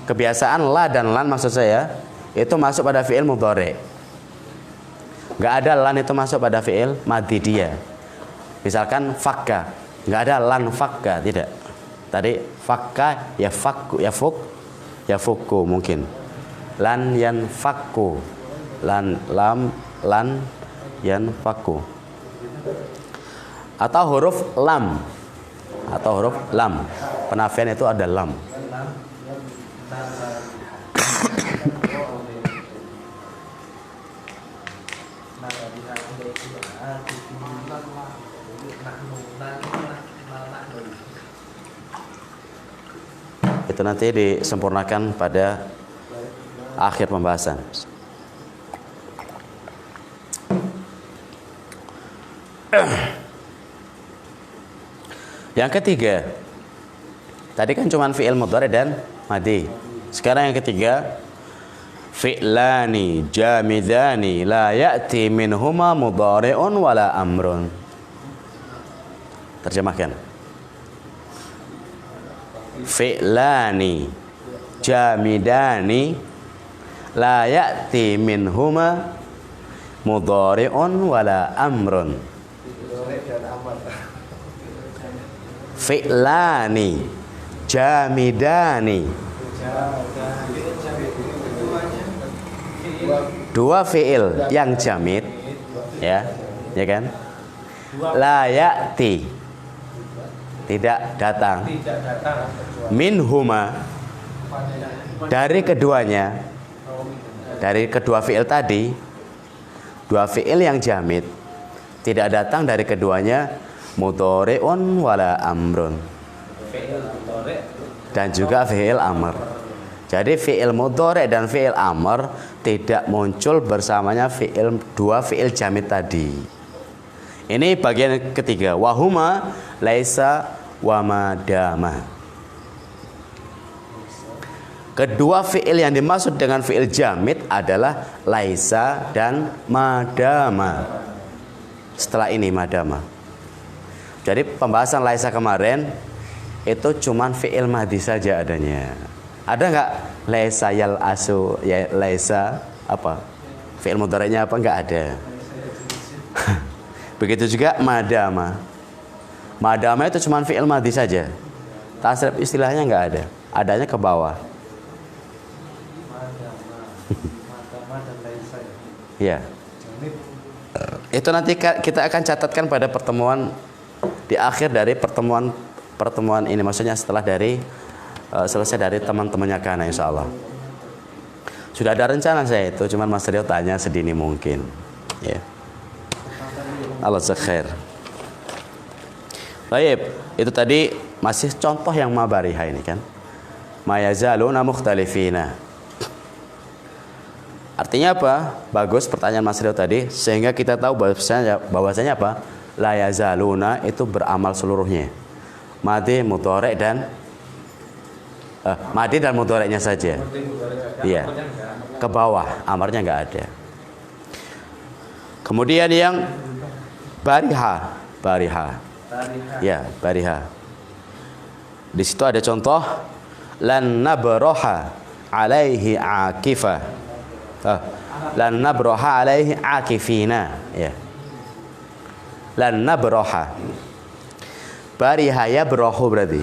Kebiasaan la dan lan maksud saya itu masuk pada fi'il mudhari'. Nggak ada lan itu masuk pada fi'il madhi dia. Misalkan fakka, nggak ada lan fakka, tidak. Tadi fakka ya fakku, ya fuk, ya fuku mungkin. Lan yan fakku, lan lam lan yan fakku. Atau huruf lam, atau huruf lam. Penafian itu ada lam. Itu nanti disempurnakan pada akhir pembahasan. Yang ketiga, tadi kan cuma fi'il mudhari dan madhi. Sekarang yang ketiga, fi'lani jamidani la ya'ti minhuma mudhari'un wala amrun. Terjemahkan. Fi'lani jamidani la ya'ti minhuma mudhari'un wala amrun. Fi'lani jamidani, dua fi'il yang jamid, ya kan? La ya'ti, tidak datang. Minhuma, dari keduanya, dari kedua fi'il tadi, dua fi'il yang jamid, Tidak datang dari keduanya mudhari'un wala amrun. Fi'il mudhari' Dan juga fi'il amr. Jadi fi'il mudhari' dan fi'il amr tidak muncul bersamanya dua fi'il jamid tadi. Ini bagian ketiga. Wahuma laisa wa madama. Kedua fi'il yang dimaksud dengan fi'il jamid adalah laisa dan madama. Setelah ini madama. Jadi pembahasan laisa kemarin itu cuman fi'il madhi saja adanya. Ada nggak laisa yal asu ya laisa apa? Fi'il mudhari'nya apa? Nggak ada. Begitu juga madama. Madama itu cuman fi'il madhi saja. Tasrif istilahnya nggak ada. Adanya ke bawah. madama dan laisa. Ya. Itu nanti kita akan catatkan pada pertemuan di akhir dari pertemuan ini, maksudnya setelah dari selesai dari teman-temannya Kana, insya Allah. Sudah ada rencana saya itu, cuman Mas Rio tanya sedini mungkin. Ya. Allah khair. Baik, itu tadi masih contoh yang mabariha ini kan. Ma yazaluna mukhtalifina. Artinya apa? Bagus pertanyaan Mas Rio tadi, sehingga kita tahu bahwasanya apa? La yazaluna itu beramal seluruhnya. Madhi, mudhari' dan madhi dan mudhari'nya saja. Iya. Ke bawah, amarnya nggak ada. Kemudian yang bariha. Ya, bariha. Di situ ada contoh lan nabroha alaihi akifah. Lan nabroha alaihi akifina. Ya. Lan nabroha. Bariha ya brohu berarti.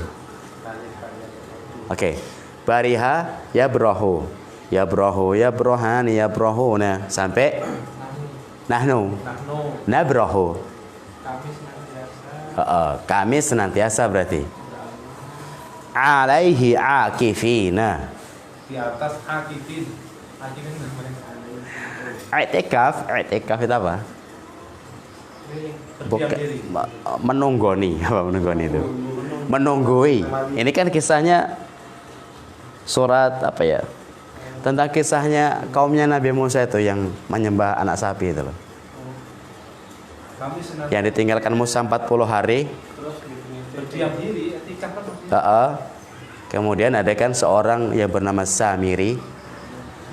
Oke. Bariha ya brohu. Ya brohu, ya brohan, ya brohuna sampai nahnu. Nabrohu. Kami senantiasa berarti. Alaihi akifina. Di atas akifin. I'tikaf itu apa? Menunggoni, apa menunggoni itu? Menunggui. Ini kan kisahnya surat apa ya? Tentang kisahnya kaumnya Nabi Musa itu yang menyembah anak sapi itu loh. Yang ditinggalkan Musa 40 hari. Berdiam diri, i'tikaf. Kemudian ada kan seorang yang bernama Samiri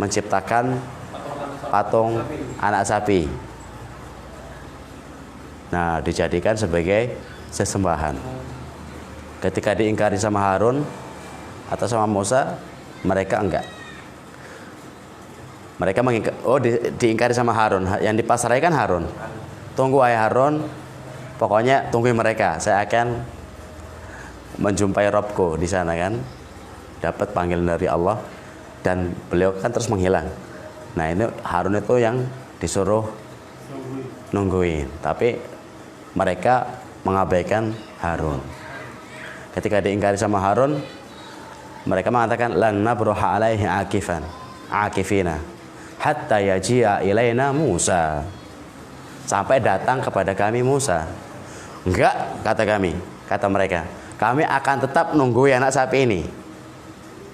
menciptakan patung anak sapi. Nah, dijadikan sebagai sesembahan. Ketika diingkari sama Harun atau sama Musa, mereka enggak. Mereka diingkari sama Harun. Yang dipasrai kan Harun. Tunggu wahai Harun, pokoknya tungguin mereka. Saya akan menjumpai Robku di sana kan. Dapat panggilan dari Allah dan beliau kan terus menghilang. Nah, ini Harun itu yang disuruh nungguin, tapi mereka mengabaikan Harun. Ketika diingkari sama Harun, mereka mengatakan lan nabroha alaihi akifina hatta yaji'a ilaina Musa. Sampai datang kepada kami Musa. Enggak, kata mereka. Kami akan tetap nungguin anak sapi ini.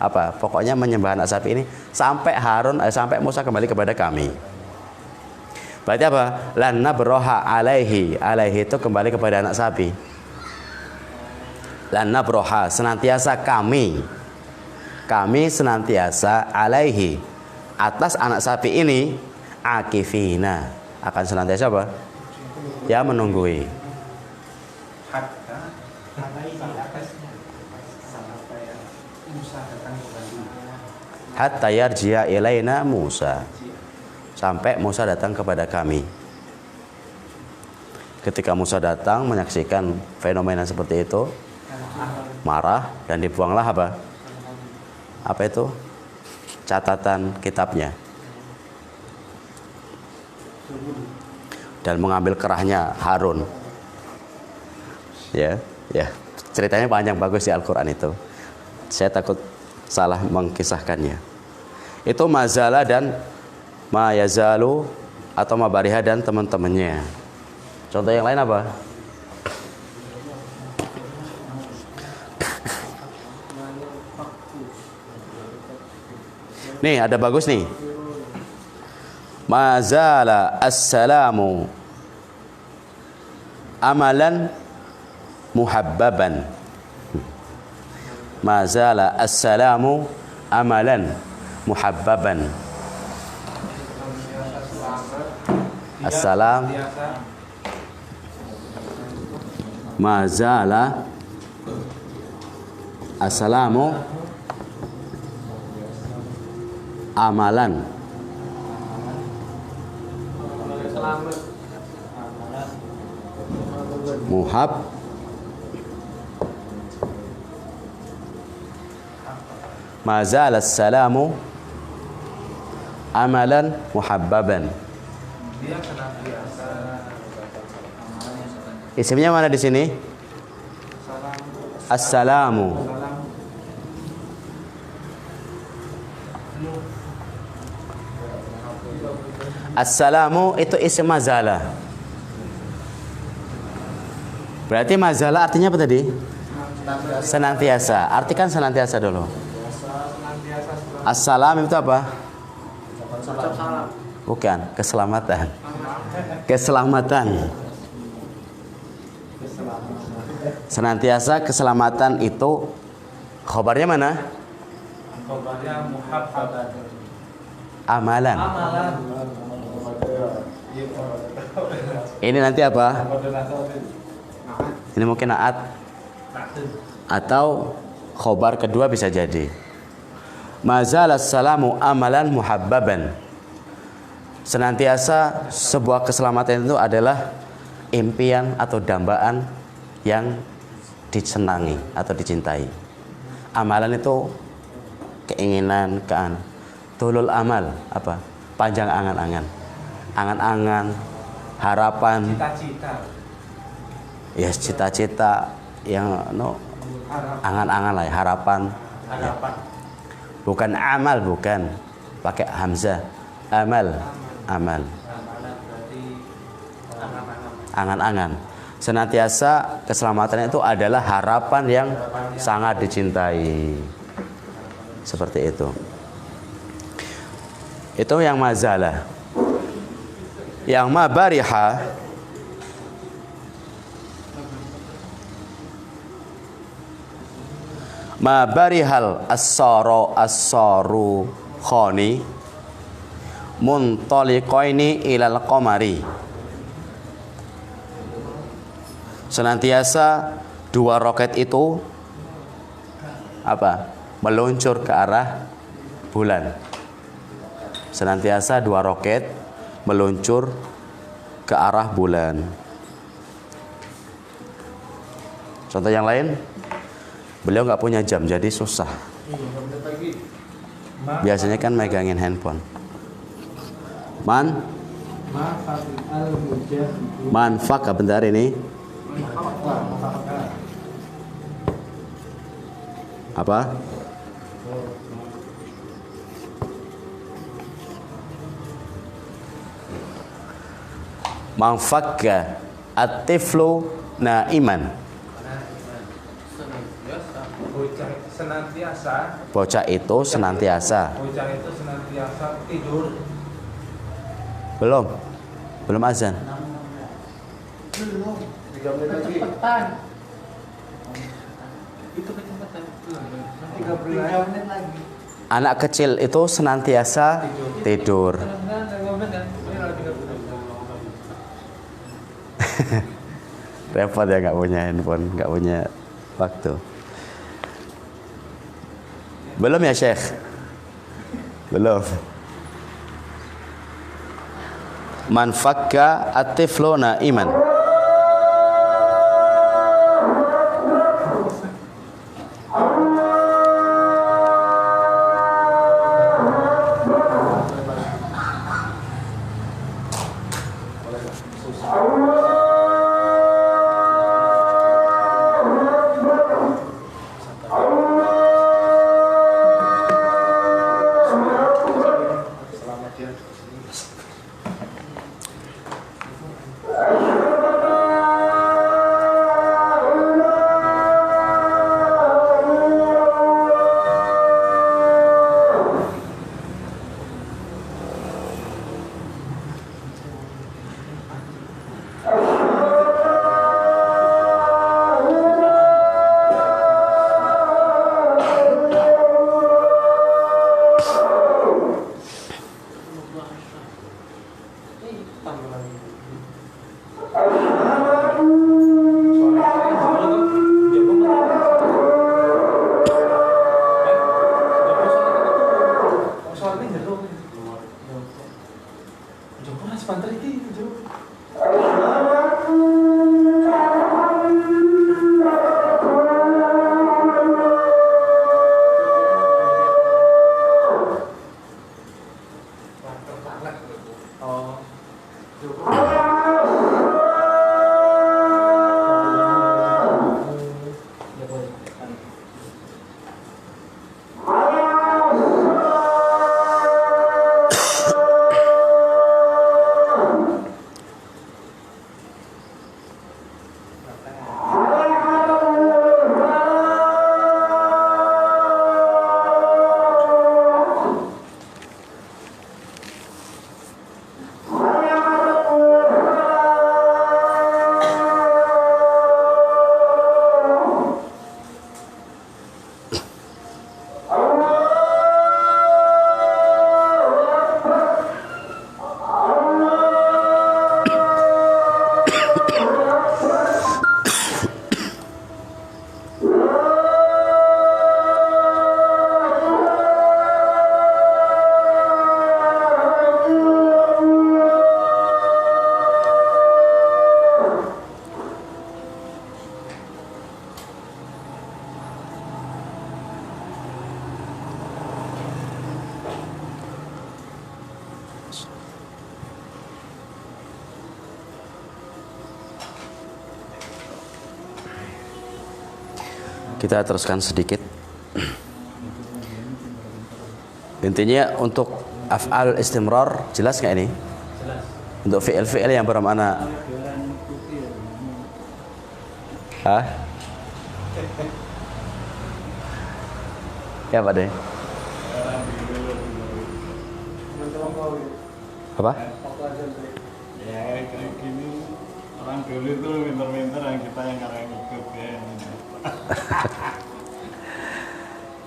Apa? Pokoknya menyembah anak sapi ini sampai sampai Musa kembali kepada kami. Berarti apa? Lan nabroha alaihi itu kembali kepada anak sapi. Lan nabroha senantiasa kami senantiasa alaihi atas anak sapi ini akifina akan senantiasa apa? Ya menunggui. Hatta yarji'a ilaina Musa. Sampai Musa datang kepada kami. Ketika Musa datang menyaksikan fenomena seperti itu, marah dan dibuanglah apa? Apa itu? Catatan kitabnya. Dan mengambil kerahnya Harun. Ya. Ceritanya panjang, bagus di Al-Qur'an itu. Saya takut salah mengkisahkannya. Itu Mazala dan Ma Yazalu atau Mabariha dan teman-temannya. Contoh yang lain apa? Nih ada bagus nih. Mazala assalamu amalan muhabbaban. Mazala assalamu amalan muhabbaban. Assalam mazala assalamu amalan muhab mazala assalamu amalan muhabbaban. Dia senantiasa Isimnya mana di sini? Assalamu. Assalamu itu isim mazala. Berarti mazala artinya apa tadi? Senantiasa. Artikan senantiasa dulu. Assalam itu apa? Bukan, keselamatan. Keselamatan. Senantiasa keselamatan itu khabarnya mana? Khabarnya muhabbaban. Amalan. Amalan. Ini nanti apa? Ini mungkin naat atau khobar kedua bisa jadi. Mazal assalamu amalan muhabbaban. Senantiasa sebuah keselamatan itu adalah impian atau dambaan yang disenangi atau dicintai. Amalan itu keinginan, tulul amal apa? Panjang angan-angan. Angan-angan, harapan. Cita-cita. Ya, cita-cita yang angan-angan lah, harapan. Harapan. Bukan amal, bukan. Pakai hamzah. Amal. Amal. Amalan berarti angan-angan. Angan-angan. Senantiasa keselamatan itu adalah harapan yang sangat dicintai. Seperti itu. Itu yang mazalah. Yang mabariha mabarihal as-saru khani muntaliqaini ilal qamari. Senantiasa dua roket itu apa? Meluncur ke arah bulan. Senantiasa dua roket meluncur ke arah bulan. Contoh yang lain, beliau nggak punya jam jadi susah. Biasanya kan megangin handphone. Manfak bentar ini. Apa? Manfakka at-tiflu naiman. Bocah senantiasa. Bocah itu senantiasa. Bocah itu senantiasa tidur. Belum azan. Belum. 3 menit lagi. Kecepatan. Itu kecepatan. 3 menit lagi. Anak kecil itu senantiasa tidur. Repot ya nggak punya handphone, nggak punya waktu. Belum ya Syekh? Belum. Man fakka at-tiflu naiman. Ini tambah lagi. Kita teruskan sedikit. Intinya untuk af'al istimrar jelas nggak ini? Jelas. Untuk fi'il-fi'il yang bermakna Hah? Ya Pak deh. Apa? Ya kayak gini orang dulu itu pinter-pinter yang kita yang kadang ikut ya.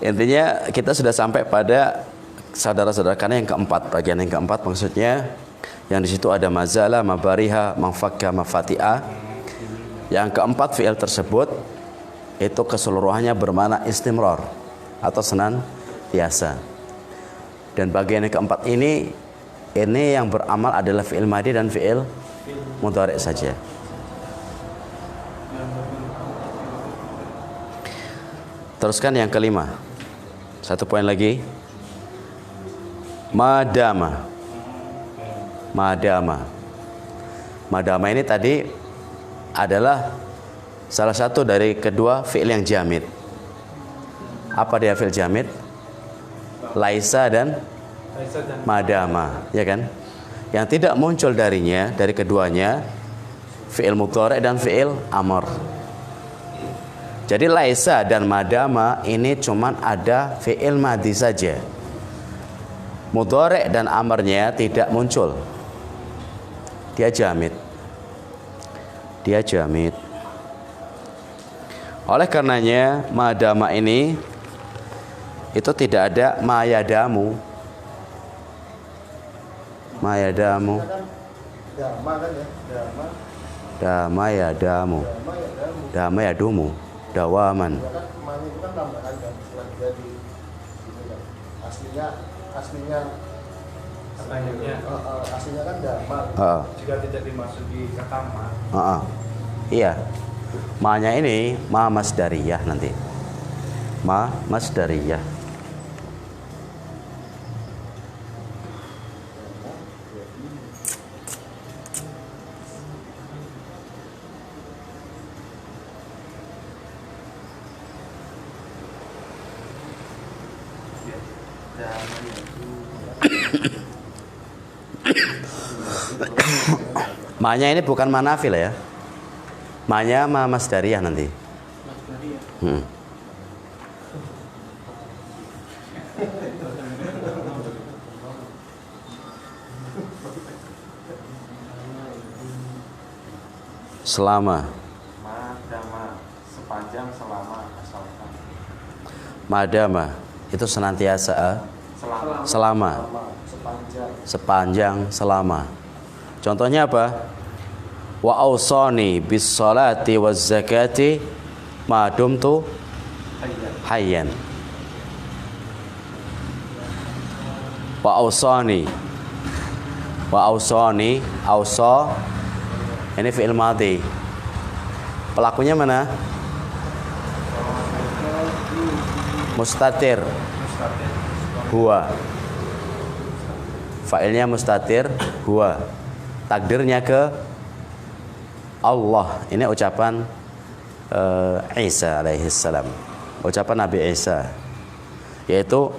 Intinya kita sudah sampai pada saudara-saudara karena yang keempat, bagian yang keempat maksudnya yang di situ ada mazala, mabariha, mafakka, mafati'a. Yang keempat fi'il tersebut itu keseluruhannya bermakna istimrar atau senantiasa. Dan bagian yang keempat ini yang beramal adalah fi'il madi dan fi'il mudhari' saja. Teruskan yang kelima. Satu poin lagi. Madama. Madama. Madama ini tadi adalah salah satu dari kedua fi'il yang jamid. Apa dia fi'il jamid? Laisa dan madama, ya kan? Yang tidak muncul darinya, dari keduanya fi'il mudhari' dan fi'il amr. Jadi laisa dan madama ini cuman ada fi'il madi saja. Mudhari' dan amarnya tidak muncul. Dia jamid. Dia jamid. Oleh karenanya madama ini itu tidak ada mayadamu. Mayadamu. Dama kan ya, dama. Dama yadamu. Dama ya damu. Dama yadumu. Dawaman. Ya kan man itu kan tambahan kan setelah jadi gitu kan. Aslinya aslinya kan dama. Jika tidak dimasuki kata ma. Iya. Ma-nya ini ma masdariyah nanti. Ma masdariyah. Ma-nya ini bukan manafil ya. Ma-nya ma masdariyah nanti. Selama. Madama, sepanjang selama asalkan. Madama itu senantiasa. Selama. Selama. Sepanjang sepanjang selama. Contohnya apa? Wa awsani bis salati waz zakati ma dumtu hayyan. Wa awsani. Wa awsani, awsa ini fi'il madhi. Pelakunya mana? Mustatir. Huwa. Fa'ilnya mustatir huwa. Takdirnya ke Allah. Ini ucapan Isa alaihi salam. Ucapan Nabi Isa, yaitu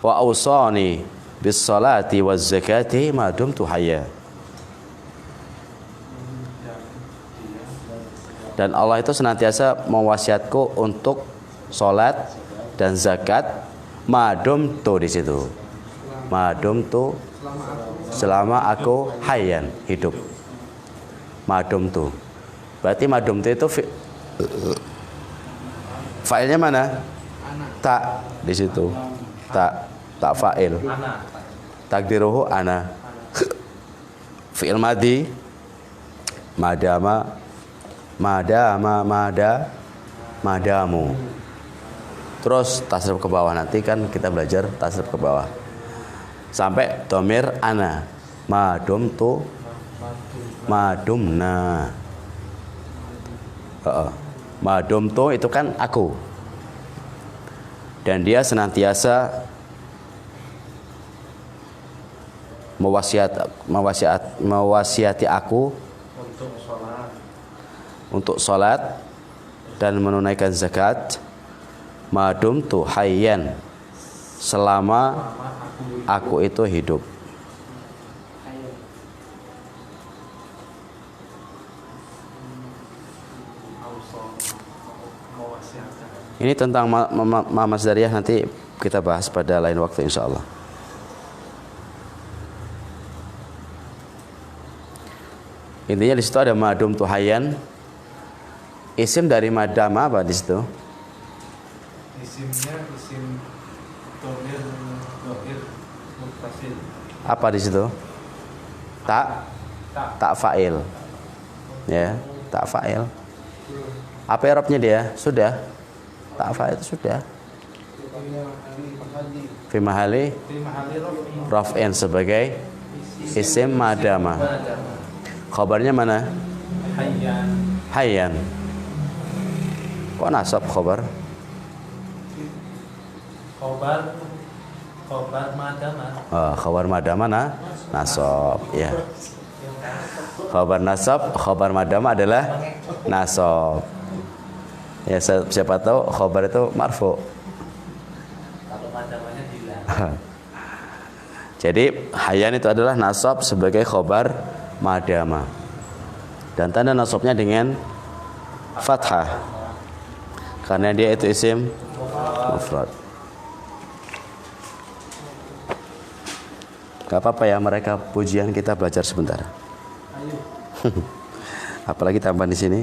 wa awsani bis salati waz zakati ma dumtu hayya. Dan Allah itu senantiasa mewasiatku untuk salat dan zakat madum tu di situ. Madum tu selama aku hayyan, hidup. Madum tu. Berarti madum tu itu fa'ilnya mana? Tak di situ. Tak fa'il. Takdiruhu ana. Fi'il madhi madamu. Terus tasrif ke bawah, nanti kan kita belajar tasrif ke bawah. Sampai domir ana. Madumna. Madumtu itu kan aku. Dan dia senantiasa mewasiati aku untuk salat dan menunaikan zakat madumtu hayyan, selama aku itu hidup. Ini tentang Mas Dariyah, nanti kita bahas pada lain waktu insyaallah. Intinya di situ ada madum tuhayyan. Isim dari madama apa di situ? Isimnya isim domir muttasil. Apa di situ? Tak fa'il. Ya, tak fa'il. Apa i'rabnya dia? Sudah. Tak fa'il itu sudah. Fi mahali raf'in sebagai isim madama. Khabarnya mana? Hayyan. Kok nasab khabar? Khobar madama. Khabar madama nasab, ya. Khabar nasab, khabar madama adalah nasab. Ya, siapa tahu khabar itu marfu. Kalau madamanya hilang. Jadi hayyan itu adalah nasab sebagai khabar madama. Dan tanda nasabnya dengan fathah. Karena dia itu isim mufrad. Gak apa-apa ya, mereka pujian, kita belajar sebentar. Apalagi tambahan di sini.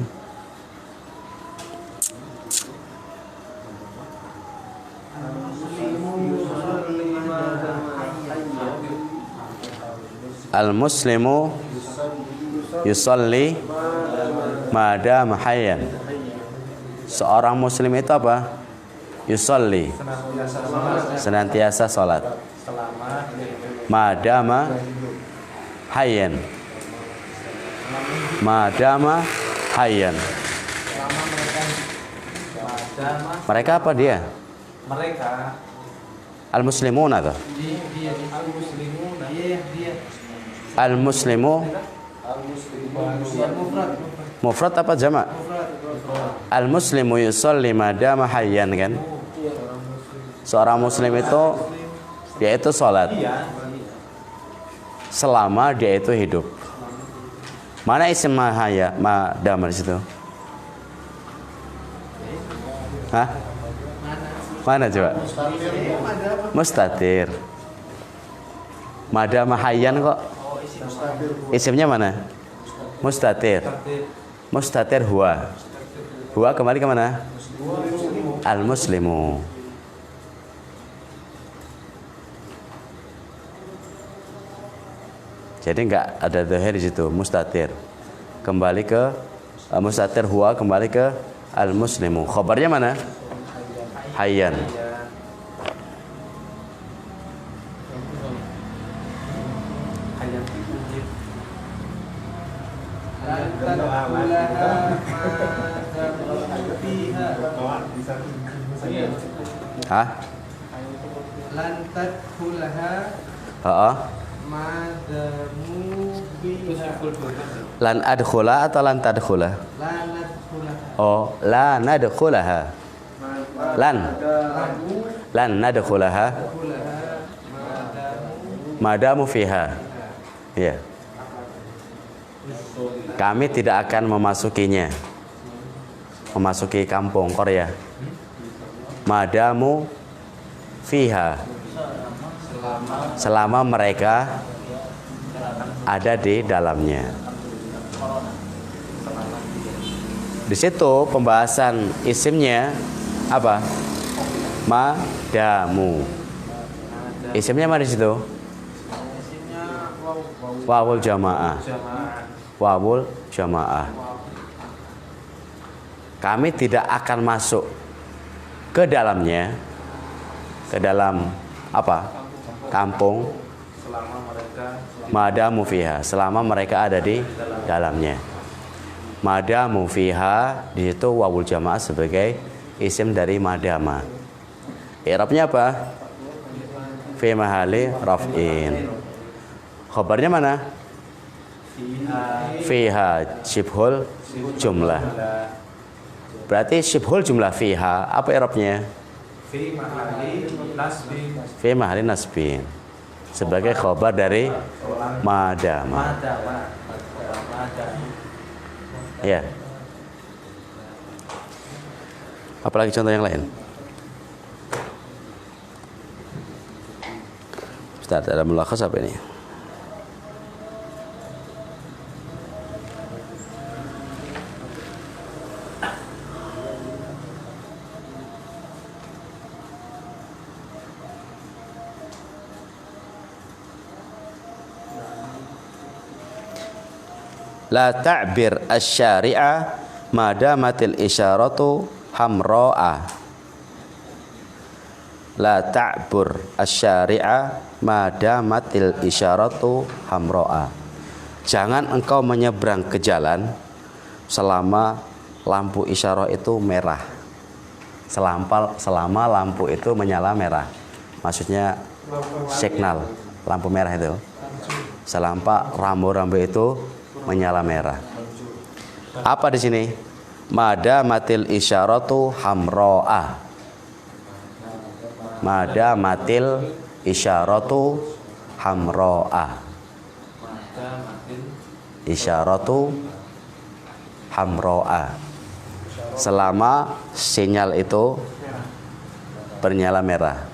Al-muslimu yusalli madama hayyan. Seorang muslim itu apa? Yusalli, senantiasa salat. Madama hayyan. Madama hayyan. Mereka apa dia? Mereka Al-muslimuna tuh. dia al-muslimuna dia. Al-muslimu mufrad apa jamak? Al-muslimu yusalli madama hayyan kan? Seorang muslim itu dia itu salat selama dia itu hidup. Mana isim mahaya madama di situ? Hah? Mana coba? Mustatir. Madama hayyan kok? Isimnya mana? Mustatir. Mustatir huwa. Huwa kembali ke mana? Al-muslimu. Jadi enggak ada dhahir di situ, mustatir. Kembali ke mustatir huwa, kembali ke al-muslimu. Khabarnya mana? Hayyan. Hah? Lantat hulaha Heeh. madamu biha. Lan adkhula atau lan tadkhula? Lanat hulaha. Oh, la nadkhulaha. Lan nadkhulaha Hulaha madamu madamu fiha. Iya. Kami tidak akan memasukinya. Memasuki kampung Korea. Madamu fiha. Selama mereka ada di dalamnya. Di situ pembahasan isimnya apa? Madamu. Isimnya mana di situ? Wawul jamaah. Wawul jamaah. Kami tidak akan masuk ke dalamnya, ke dalam apa? Kampung. Madamu fiha, selama mereka ada di dalamnya. Madamu fiha di situ wawul jamaah sebagai isim dari madama. I'rabnya apa? Fi mahali raf'in. Khabarnya mana? Fiha syibhul jumlah. Berarti syibhul jumlah fiha apa i'rabnya? Fi mahali nasbin. Fi mahali nasbin. Sebagai khabar dari madama. Ya. Apalagi contoh yang lain? Ustaz, ada mulakhas apa ini? La ta'bir asy-syari'a madamatil isyaratu hamra'a. La ta'bur asy-syari'a madamatil isyaratu hamra'a. Jangan engkau menyeberang ke jalan selama lampu isyarah itu merah. Selama lampu itu menyala merah. Maksudnya signal lampu merah itu. Selama rambu-rambu itu menyala merah. Apa di sini? Madamatil isyaratu hamro'a. Madamatil isyaratu hamro'a. Isyaratu hamro'a. Selama sinyal itu bernyala merah.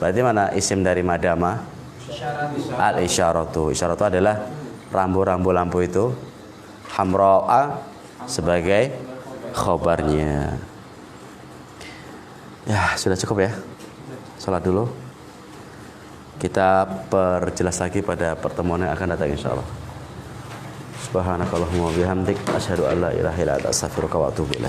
Berarti mana isim dari madama? Al isyaratu. Isyaratu adalah rambu-rambu lampu itu. Hamro'a sebagai khobarnya. Ya, sudah cukup ya. Salat dulu. Kita perjelas lagi pada pertemuan yang akan datang insyaallah. Subhanakallahumma wa bihamdik asyhadu an la ilaha illa anta astaghfiruka wa atubu ilaik.